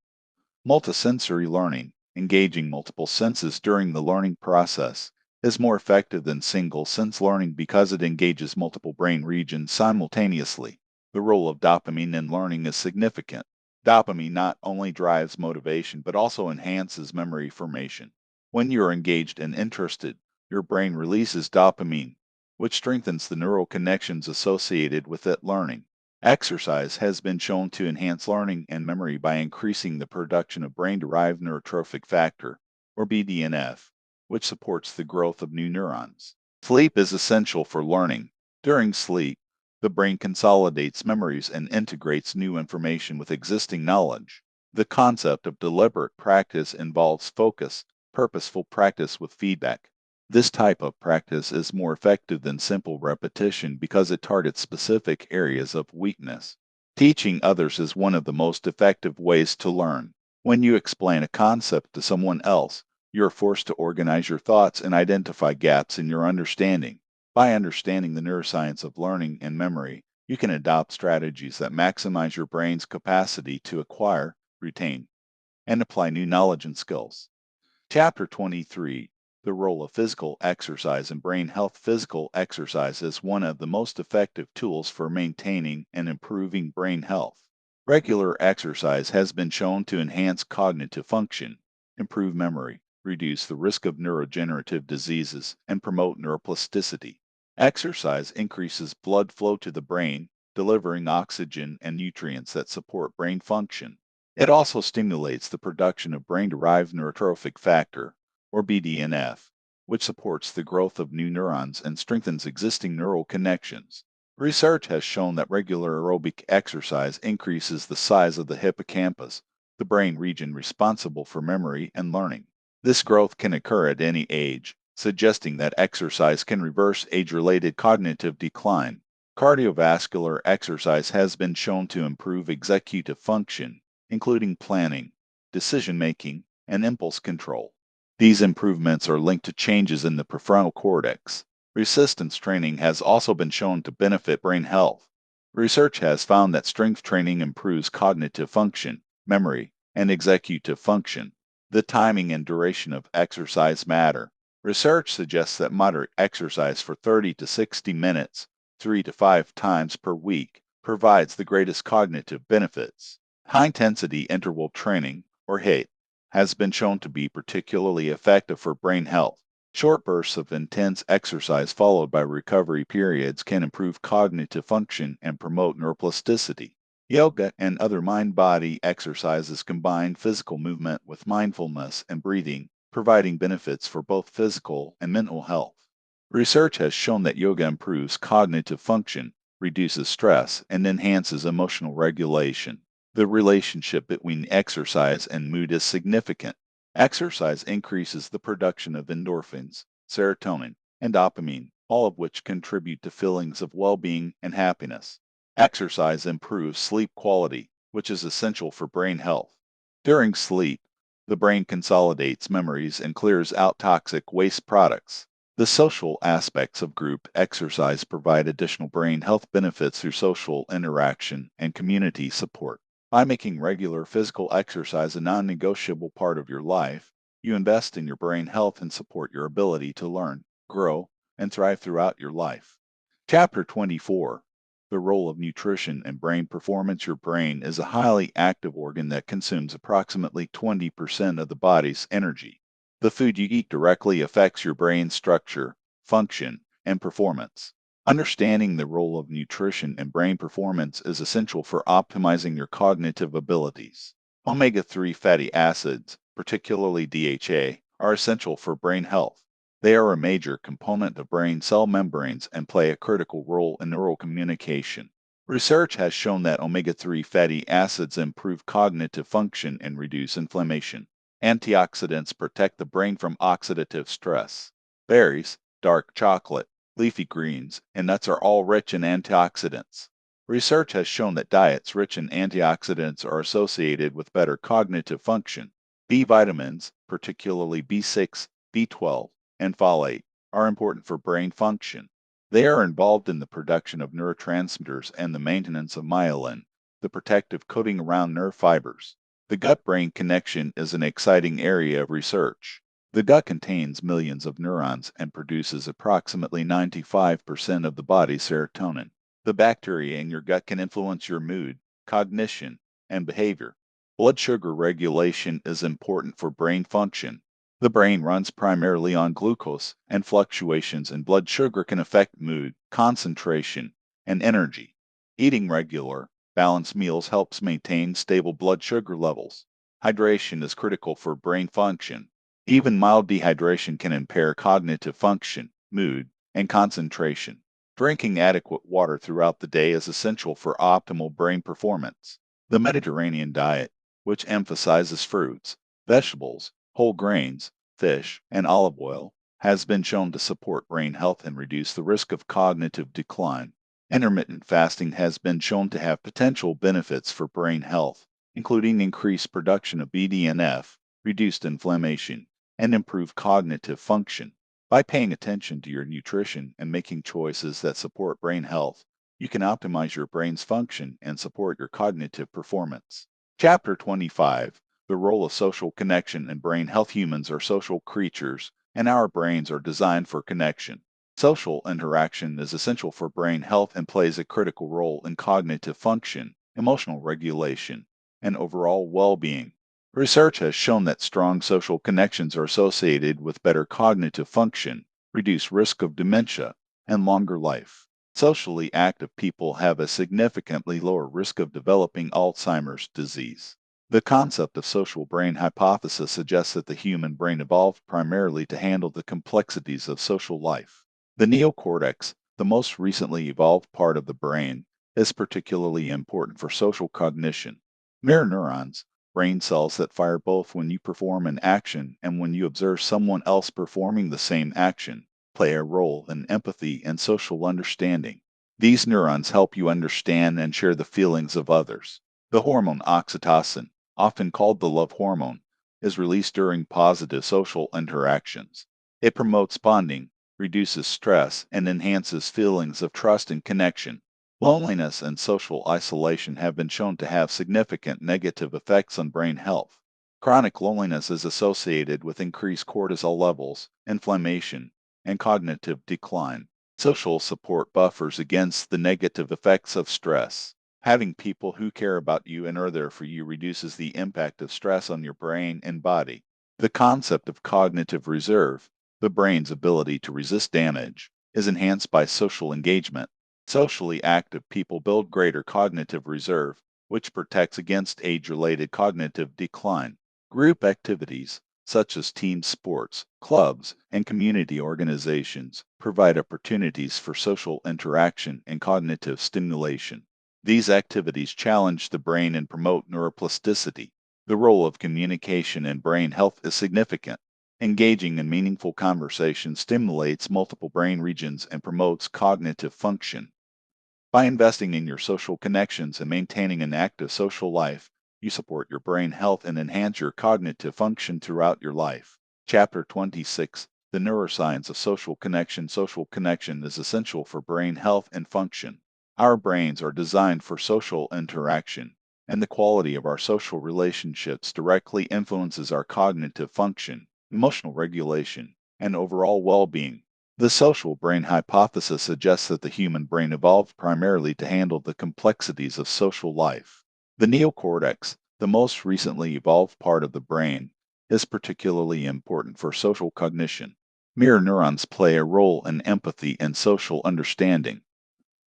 Speaker 1: Multisensory learning, engaging multiple senses during the learning process, is more effective than single-sense learning because it engages multiple brain regions simultaneously. The role of dopamine in learning is significant. Dopamine not only drives motivation but also enhances memory formation. When you are engaged and interested, your brain releases dopamine, which strengthens the neural connections associated with it learning. Exercise has been shown to enhance learning and memory by increasing the production of brain-derived neurotrophic factor, or BDNF, which supports the growth of new neurons. Sleep is essential for learning. During sleep, the brain consolidates memories and integrates new information with existing knowledge. The concept of deliberate practice involves focus, purposeful practice with feedback. This type of practice is more effective than simple repetition because it targets specific areas of weakness. Teaching others is one of the most effective ways to learn. When you explain a concept to someone else, you are forced to organize your thoughts and identify gaps in your understanding. By understanding the neuroscience of learning and memory, you can adopt strategies that maximize your brain's capacity to acquire, retain, and apply new knowledge and skills. Chapter 23: The Role of Physical Exercise in Brain Health. Physical exercise is one of the most effective tools for maintaining and improving brain health. Regular exercise has been shown to enhance cognitive function, improve memory, reduce the risk of neurodegenerative diseases, and promote neuroplasticity. Exercise increases blood flow to the brain, delivering oxygen and nutrients that support brain function. It also stimulates the production of brain-derived neurotrophic factor, or BDNF, which supports the growth of new neurons and strengthens existing neural connections. Research has shown that regular aerobic exercise increases the size of the hippocampus, the brain region responsible for memory and learning. This growth can occur at any age, suggesting that exercise can reverse age-related cognitive decline. Cardiovascular exercise has been shown to improve executive function, including planning, decision-making, and impulse control. These improvements are linked to changes in the prefrontal cortex. Resistance training has also been shown to benefit brain health. Research has found that strength training improves cognitive function, memory, and executive function. The timing and duration of exercise matter. Research suggests that moderate exercise for 30 to 60 minutes, 3 to 5 times per week, provides the greatest cognitive benefits. High-intensity interval training, or HIIT, has been shown to be particularly effective for brain health. Short bursts of intense exercise followed by recovery periods can improve cognitive function and promote neuroplasticity. Yoga and other mind-body exercises combine physical movement with mindfulness and breathing, providing benefits for both physical and mental health. Research has shown that yoga improves cognitive function, reduces stress, and enhances emotional regulation. The relationship between exercise and mood is significant. Exercise increases the production of endorphins, serotonin, and dopamine, all of which contribute to feelings of well-being and happiness. Exercise improves sleep quality, which is essential for brain health. During sleep, the brain consolidates memories and clears out toxic waste products. The social aspects of group exercise provide additional brain health benefits through social interaction and community support. By making regular physical exercise a non-negotiable part of your life, you invest in your brain health and support your ability to learn, grow, and thrive throughout your life. Chapter 24: The Role of Nutrition in Brain Performance. Your brain is a highly active organ that consumes approximately 20% of the body's energy. The food you eat directly affects your brain's structure, function, and performance. Understanding the role of nutrition in brain performance is essential for optimizing your cognitive abilities. Omega-3 fatty acids, particularly DHA, are essential for brain health. They are a major component of brain cell membranes and play a critical role in neural communication. Research has shown that omega-3 fatty acids improve cognitive function and reduce inflammation. Antioxidants protect the brain from oxidative stress. Berries, dark chocolate, leafy greens, and nuts are all rich in antioxidants. Research has shown that diets rich in antioxidants are associated with better cognitive function. B vitamins, particularly B6, B12, and folate, are important for brain function. They are involved in the production of neurotransmitters and the maintenance of myelin, the protective coating around nerve fibers. The gut-brain connection is an exciting area of research. The gut contains millions of neurons and produces approximately 95% of the body's serotonin. The bacteria in your gut can influence your mood, cognition, and behavior. Blood sugar regulation is important for brain function. The brain runs primarily on glucose, and fluctuations in blood sugar can affect mood, concentration, and energy. Eating regular, balanced meals helps maintain stable blood sugar levels. Hydration is critical for brain function. Even mild dehydration can impair cognitive function, mood, and concentration. Drinking adequate water throughout the day is essential for optimal brain performance. The Mediterranean diet, which emphasizes fruits, vegetables, whole grains, fish, and olive oil, has been shown to support brain health and reduce the risk of cognitive decline. Intermittent fasting has been shown to have potential benefits for brain health, including increased production of BDNF, reduced inflammation, and improve cognitive function. By paying attention to your nutrition and making choices that support brain health, you can optimize your brain's function and support your cognitive performance. Chapter 25: The Role of Social Connection in Brain Health. Humans are social creatures, and our brains are designed for connection. Social interaction is essential for brain health and plays a critical role in cognitive function, emotional regulation, and overall well being. Research has shown that strong social connections are associated with better cognitive function, reduced risk of dementia, and longer life. Socially active people have a significantly lower risk of developing Alzheimer's disease. The concept of social brain hypothesis suggests that the human brain evolved primarily to handle the complexities of social life. The neocortex, the most recently evolved part of the brain, is particularly important for social cognition. Mirror neurons, brain cells that fire both when you perform an action and when you observe someone else performing the same action, play a role in empathy and social understanding. These neurons help you understand and share the feelings of others. The hormone oxytocin, often called the love hormone, is released during positive social interactions. It promotes bonding, reduces stress, and enhances feelings of trust and connection. Loneliness and social isolation have been shown to have significant negative effects on brain health. Chronic loneliness is associated with increased cortisol levels, inflammation, and cognitive decline. Social support buffers against the negative effects of stress. Having people who care about you and are there for you reduces the impact of stress on your brain and body. The concept of cognitive reserve, the brain's ability to resist damage, is enhanced by social engagement. Socially active people build greater cognitive reserve, which protects against age-related cognitive decline. Group activities, such as team sports, clubs, and community organizations, provide opportunities for social interaction and cognitive stimulation. These activities challenge the brain and promote neuroplasticity. The role of communication in brain health is significant. Engaging in meaningful conversation stimulates multiple brain regions and promotes cognitive function. By investing in your social connections and maintaining an active social life, you support your brain health and enhance your cognitive function throughout your life. Chapter 26: The Neuroscience of Social Connection. Social connection is essential for brain health and function. Our brains are designed for social interaction, and the quality of our social relationships directly influences our cognitive function, emotional regulation, and overall well being. The social brain hypothesis suggests that the human brain evolved primarily to handle the complexities of social life. The neocortex, the most recently evolved part of the brain, is particularly important for social cognition. Mirror neurons play a role in empathy and social understanding.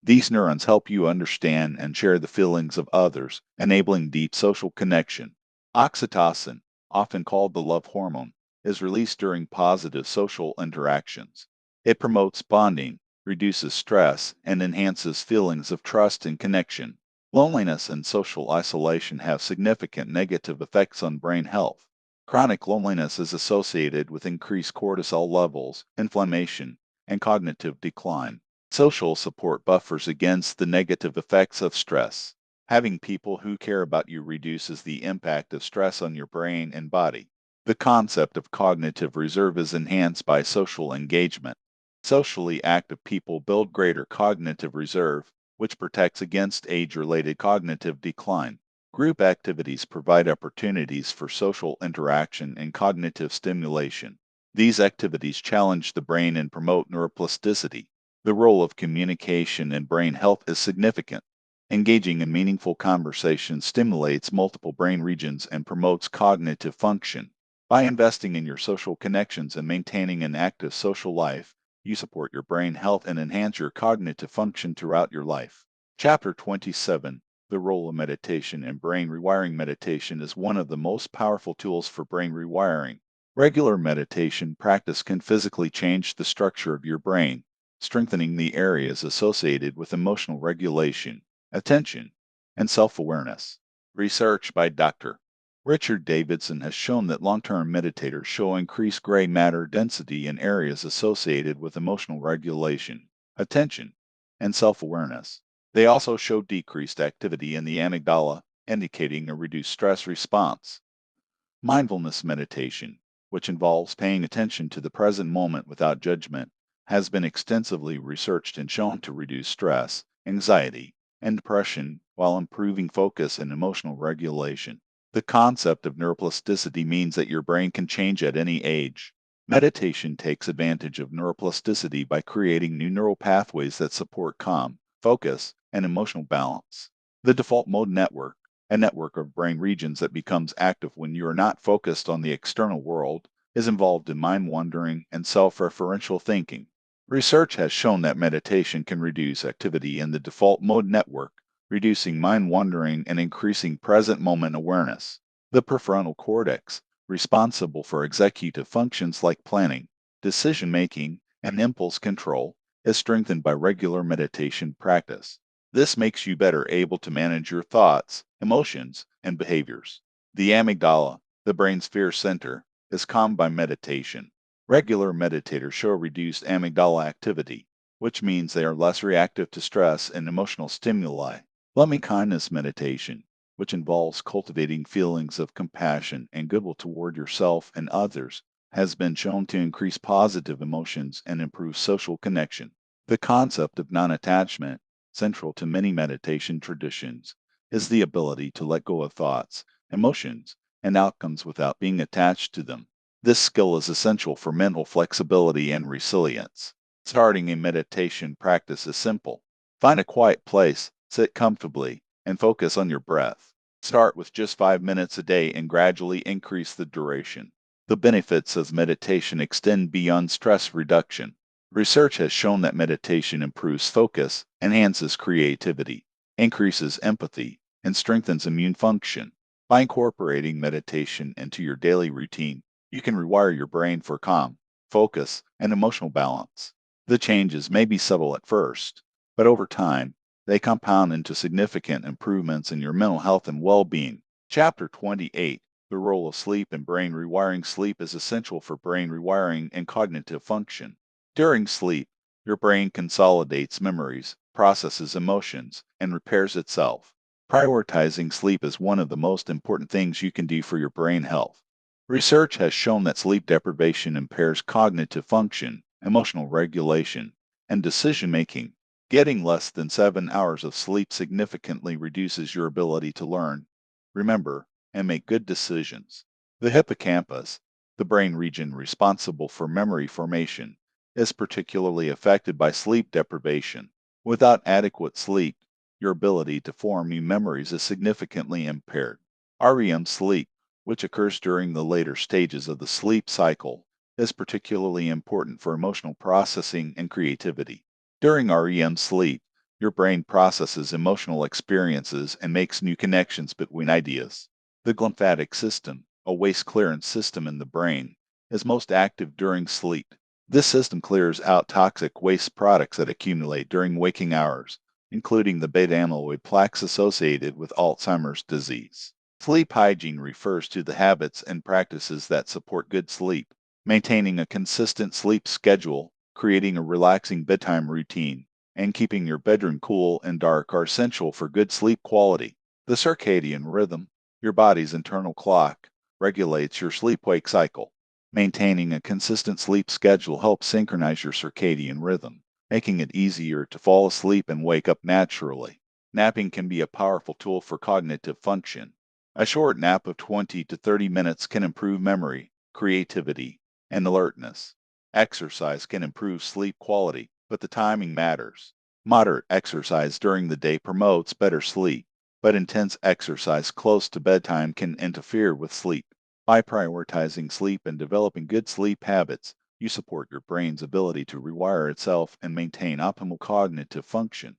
Speaker 1: These neurons help you understand and share the feelings of others, enabling deep social connection. Oxytocin, often called the love hormone, is released during positive social interactions. It promotes bonding, reduces stress, and enhances feelings of trust and connection. Loneliness and social isolation have significant negative effects on brain health. Chronic loneliness is associated with increased cortisol levels, inflammation, and cognitive decline. Social support buffers against the negative effects of stress. Having people who care about you reduces the impact of stress on your brain and body. The concept of cognitive reserve is enhanced by social engagement. Socially active people build greater cognitive reserve, which protects against age-related cognitive decline. Group activities provide opportunities for social interaction and cognitive stimulation. These activities challenge the brain and promote neuroplasticity. The role of communication in brain health is significant. Engaging in meaningful conversation stimulates multiple brain regions and promotes cognitive function. By investing in your social connections and maintaining an active social life, you support your brain health and enhance your cognitive function throughout your life. Chapter 27: The Role of Meditation and Brain Rewiring. Meditation is one of the most powerful tools for brain rewiring. Regular meditation practice can physically change the structure of your brain, strengthening the areas associated with emotional regulation, attention, and self-awareness. Research by Dr. Richard Davidson has shown that long-term meditators show increased gray matter density in areas associated with emotional regulation, attention, and self-awareness. They also show decreased activity in the amygdala, indicating a reduced stress response. Mindfulness meditation, which involves paying attention to the present moment without judgment, has been extensively researched and shown to reduce stress, anxiety, and depression while improving focus and emotional regulation. The concept of neuroplasticity means that your brain can change at any age. Meditation takes advantage of neuroplasticity by creating new neural pathways that support calm, focus, and emotional balance. The default mode network, a network of brain regions that becomes active when you are not focused on the external world, is involved in mind wandering and self-referential thinking. Research has shown that meditation can reduce activity in the default mode network, reducing mind wandering and increasing present moment awareness. The prefrontal cortex, responsible for executive functions like planning, decision making, and impulse control, is strengthened by regular meditation practice. This makes you better able to manage your thoughts, emotions, and behaviors. The amygdala, the brain's fear center, is calmed by meditation. Regular meditators show reduced amygdala activity, which means they are less reactive to stress and emotional stimuli. Loving kindness meditation, which involves cultivating feelings of compassion and goodwill toward yourself and others, has been shown to increase positive emotions and improve social connection. The concept of non-attachment, central to many meditation traditions, is the ability to let go of thoughts, emotions, and outcomes without being attached to them. This skill is essential for mental flexibility and resilience. Starting a meditation practice is simple. Find a quiet place, sit comfortably, and focus on your breath. Start with just 5 minutes a day and gradually increase the duration. The benefits of meditation extend beyond stress reduction. Research has shown that meditation improves focus, enhances creativity, increases empathy, and strengthens immune function. By incorporating meditation into your daily routine, you can rewire your brain for calm, focus, and emotional balance. The changes may be subtle at first, but over time, they compound into significant improvements in your mental health and well-being. Chapter 28: The Role of Sleep and Brain Rewiring. Sleep is essential for brain rewiring and cognitive function. During sleep, your brain consolidates memories, processes emotions, and repairs itself. Prioritizing sleep is one of the most important things you can do for your brain health. Research has shown that sleep deprivation impairs cognitive function, emotional regulation, and decision making. Getting less than 7 hours of sleep significantly reduces your ability to learn, remember, and make good decisions. The hippocampus, the brain region responsible for memory formation, is particularly affected by sleep deprivation. Without adequate sleep, your ability to form new memories is significantly impaired. REM sleep, which occurs during the later stages of the sleep cycle, is particularly important for emotional processing and creativity. During REM sleep, your brain processes emotional experiences and makes new connections between ideas. The glymphatic system, a waste clearance system in the brain, is most active during sleep. This system clears out toxic waste products that accumulate during waking hours, including the beta amyloid plaques associated with Alzheimer's disease. Sleep hygiene refers to the habits and practices that support good sleep. Maintaining a consistent sleep schedule, creating a relaxing bedtime routine, and keeping your bedroom cool and dark are essential for good sleep quality. The circadian rhythm, your body's internal clock, regulates your sleep-wake cycle. Maintaining a consistent sleep schedule helps synchronize your circadian rhythm, making it easier to fall asleep and wake up naturally. Napping can be a powerful tool for cognitive function. A short nap of 20 to 30 minutes can improve memory, creativity, and alertness. Exercise can improve sleep quality, but the timing matters. Moderate exercise during the day promotes better sleep, but intense exercise close to bedtime can interfere with sleep. By prioritizing sleep and developing good sleep habits, you support your brain's ability to rewire itself and maintain optimal cognitive function.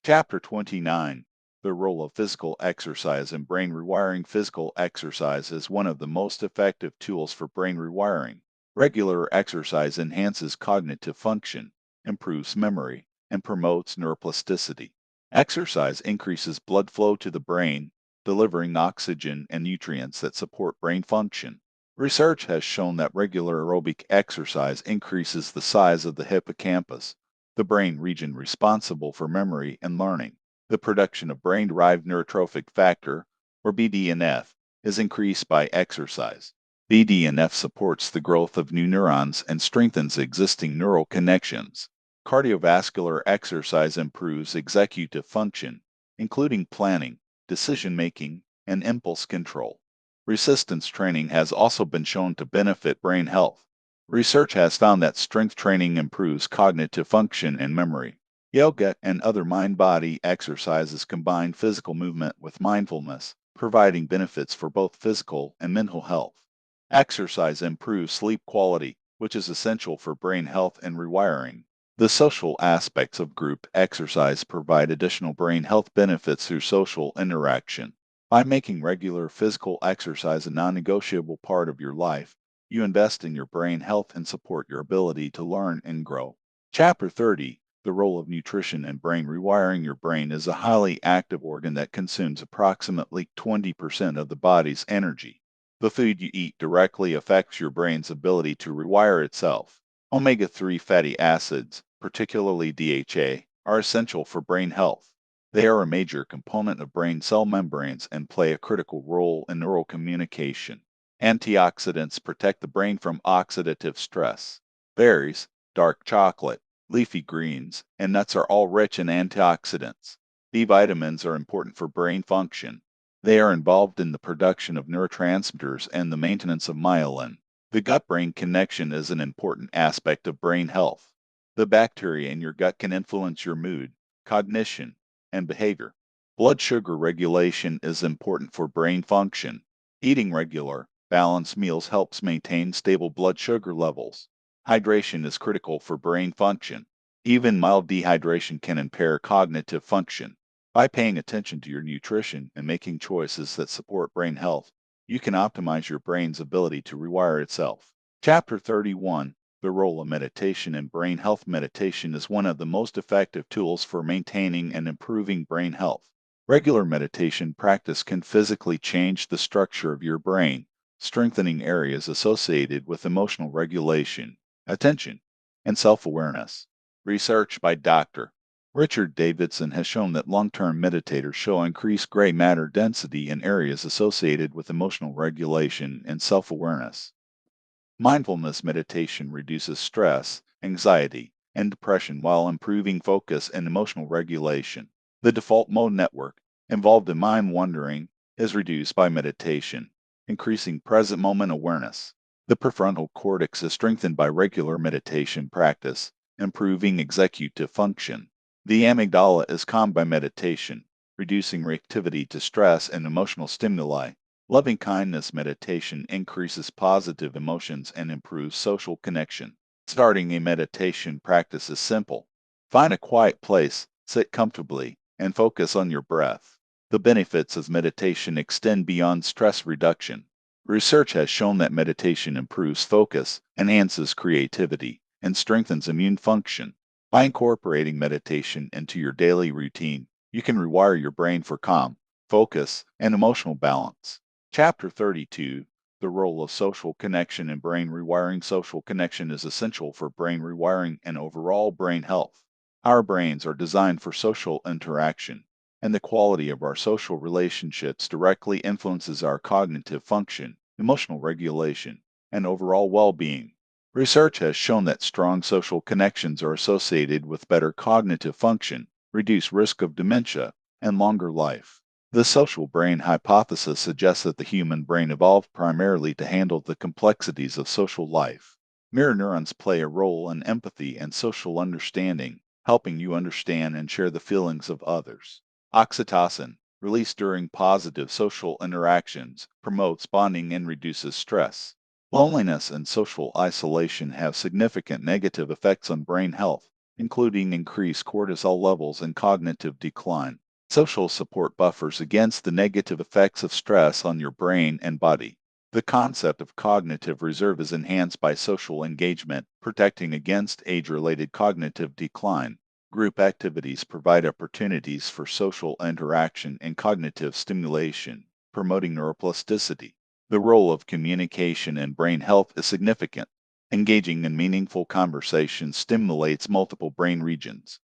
Speaker 1: Chapter 29: The Role of Physical Exercise in Brain Rewiring. Physical exercise is one of the most effective tools for brain rewiring. Regular exercise enhances cognitive function, improves memory, and promotes neuroplasticity. Exercise increases blood flow to the brain, delivering oxygen and nutrients that support brain function. Research has shown that regular aerobic exercise increases the size of the hippocampus, the brain region responsible for memory and learning. The production of brain-derived neurotrophic factor, or BDNF, is increased by exercise. BDNF supports the growth of new neurons and strengthens existing neural connections. Cardiovascular exercise improves executive function, including planning, decision-making, and impulse control. Resistance training has also been shown to benefit brain health. Research has found that strength training improves cognitive function and memory. Yoga and other mind-body exercises combine physical movement with mindfulness, providing benefits for both physical and mental health. Exercise improves sleep quality, which is essential for brain health and rewiring. The social aspects of group exercise provide additional brain health benefits through social interaction. By making regular physical exercise a non-negotiable part of your life, you invest in your brain health and support your ability to learn and grow. Chapter 30: The Role of Nutrition in Brain Rewiring. Your brain is a highly active organ that consumes approximately 20% of the body's energy. The food you eat directly affects your brain's ability to rewire itself. Omega-3 fatty acids, particularly DHA, are essential for brain health. They are a major component of brain cell membranes and play a critical role in neural communication. Antioxidants protect the brain from oxidative stress. Berries, dark chocolate, leafy greens, and nuts are all rich in antioxidants. B vitamins are important for brain function. They are involved in the production of neurotransmitters and the maintenance of myelin. The gut-brain connection is an important aspect of brain health. The bacteria in your gut can influence your mood, cognition, and behavior. Blood sugar regulation is important for brain function. Eating regular, balanced meals helps maintain stable blood sugar levels. Hydration is critical for brain function. Even mild dehydration can impair cognitive function. By paying attention to your nutrition and making choices that support brain health, you can optimize your brain's ability to rewire itself. Chapter 31: The Role of Meditation in Brain Health. Meditation is one of the most effective tools for maintaining and improving brain health. Regular meditation practice can physically change the structure of your brain, strengthening areas associated with emotional regulation, attention, and self-awareness. Research by Dr. Richard Davidson has shown that long-term meditators show increased gray matter density in areas associated with emotional regulation and self-awareness. Mindfulness meditation reduces stress, anxiety, and depression while improving focus and emotional regulation. The default mode network, involved in mind wandering, is reduced by meditation, increasing present moment awareness. The prefrontal cortex is strengthened by regular meditation practice, improving executive function. The amygdala is calmed by meditation, reducing reactivity to stress and emotional stimuli. Loving kindness meditation increases positive emotions and improves social connection. Starting a meditation practice is simple. Find a quiet place, sit comfortably, and focus on your breath. The benefits of meditation extend beyond stress reduction. Research has shown that meditation improves focus, enhances creativity, and strengthens immune function. By incorporating meditation into your daily routine, you can rewire your brain for calm, focus, and emotional balance. Chapter 32: The Role of Social Connection in Brain Rewiring. Social connection is essential for brain rewiring and overall brain health. Our brains are designed for social interaction, and the quality of our social relationships directly influences our cognitive function, emotional regulation, and overall well-being. Research has shown that strong social connections are associated with better cognitive function, reduced risk of dementia, and longer life. The social brain hypothesis suggests that the human brain evolved primarily to handle the complexities of social life. Mirror neurons play a role in empathy and social understanding, helping you understand and share the feelings of others. Oxytocin, released during positive social interactions, promotes bonding and reduces stress. Loneliness and social isolation have significant negative effects on brain health, including increased cortisol levels and cognitive decline. Social support buffers against the negative effects of stress on your brain and body. The concept of cognitive reserve is enhanced by social engagement, protecting against age-related cognitive decline. Group activities provide opportunities for social interaction and cognitive stimulation, promoting neuroplasticity. The role of communication in brain health is significant. Engaging in meaningful conversation stimulates multiple brain regions.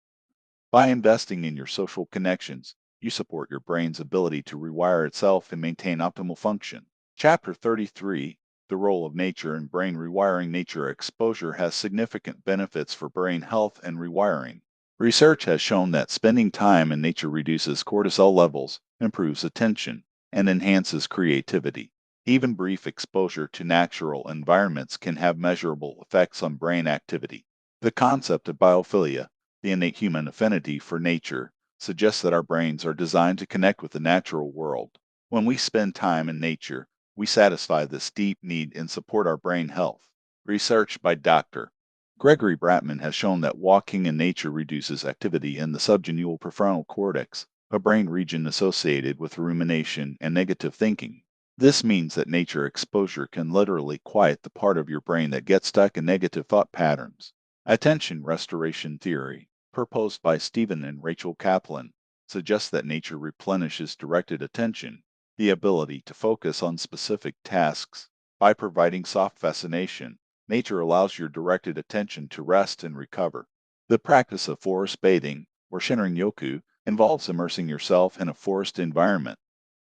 Speaker 1: By investing in your social connections, you support your brain's ability to rewire itself and maintain optimal function. Chapter 33, The Role of Nature in Brain Rewiring. Nature exposure has significant benefits for brain health and rewiring. Research has shown that spending time in nature reduces cortisol levels, improves attention, and enhances creativity. Even brief exposure to natural environments can have measurable effects on brain activity. The concept of biophilia, the innate human affinity for nature, suggests that our brains are designed to connect with the natural world. When we spend time in nature, we satisfy this deep need and support our brain health. Research by Dr. Gregory Bratman has shown that walking in nature reduces activity in the subgenual prefrontal cortex, a brain region associated with rumination and negative thinking. This means that nature exposure can literally quiet the part of your brain that gets stuck in negative thought patterns. Attention restoration theory, proposed by Stephen and Rachel Kaplan, suggests that nature replenishes directed attention, the ability to focus on specific tasks. By providing soft fascination, nature allows your directed attention to rest and recover. The practice of forest bathing, or Shinrin-yoku, involves immersing yourself in a forest environment.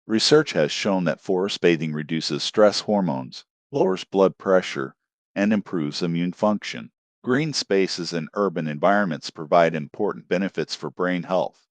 Speaker 1: Research has shown that forest bathing reduces stress hormones, lowers blood pressure, and improves immune function. Green spaces in urban environments provide important benefits for brain health.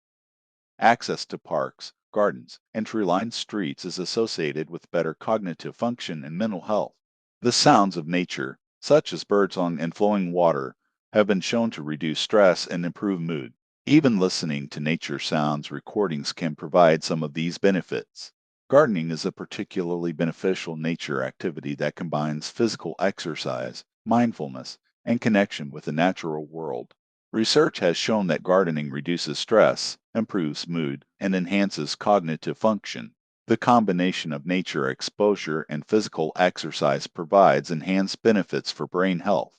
Speaker 1: Access to parks, gardens, and tree-lined streets is associated with better cognitive function and mental health. The sounds of nature, such as birdsong and flowing water, have been shown to reduce stress and improve mood. Even listening to nature sounds recordings can provide some of these benefits. Gardening is a particularly beneficial nature activity that combines physical exercise, mindfulness, and connection with the natural world. Research has shown that gardening reduces stress, improves mood, and enhances cognitive function. The combination of nature exposure and physical exercise provides enhanced benefits for brain health.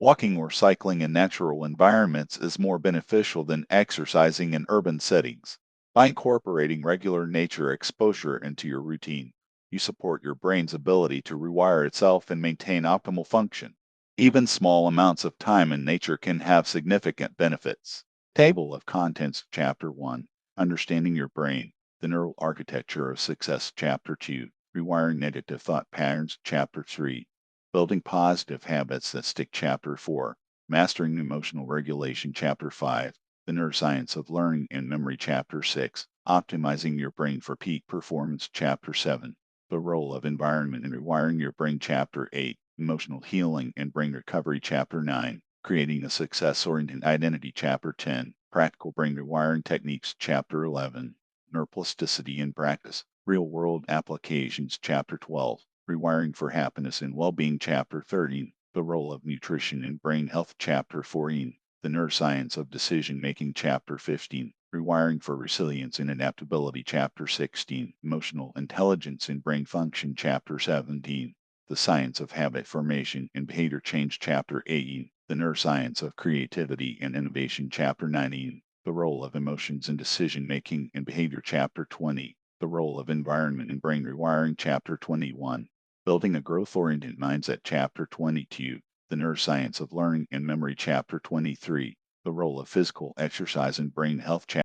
Speaker 1: Walking or cycling in natural environments is more beneficial than exercising in urban settings. By incorporating regular nature exposure into your routine, you support your brain's ability to rewire itself and maintain optimal function. Even small amounts of time in nature can have significant benefits. Table of Contents, Chapter 1, Understanding Your Brain, The Neural Architecture of Success, Chapter 2, Rewiring Negative Thought Patterns, Chapter 3, Building Positive Habits That Stick, Chapter 4, Mastering Emotional Regulation, Chapter 5, The Neuroscience of Learning and Memory, Chapter 6, Optimizing Your Brain for Peak Performance, Chapter 7, The Role of Environment in Rewiring Your Brain, Chapter 8, Emotional Healing and Brain Recovery, Chapter 9, Creating a Success-Oriented Identity, Chapter 10, Practical Brain Rewiring Techniques, Chapter 11, Neuroplasticity in Practice, Real-World Applications, Chapter 12, Rewiring for Happiness and Well-Being, Chapter 13, The Role of Nutrition in Brain Health, Chapter 14, The Neuroscience of Decision-Making, Chapter 15, Rewiring for Resilience and Adaptability, Chapter 16, Emotional Intelligence and Brain Function, Chapter 17, The Science of Habit Formation and Behavior Change, Chapter 18, The Neuroscience of Creativity and Innovation, Chapter 19, The Role of Emotions in Decision-Making and Behavior, Chapter 20, The Role of Environment in Brain Rewiring, Chapter 21, Building a Growth-Oriented Mindset, Chapter 22, The Neuroscience of Learning and Memory, Chapter 23, The Role of Physical Exercise in Brain Health, Chapter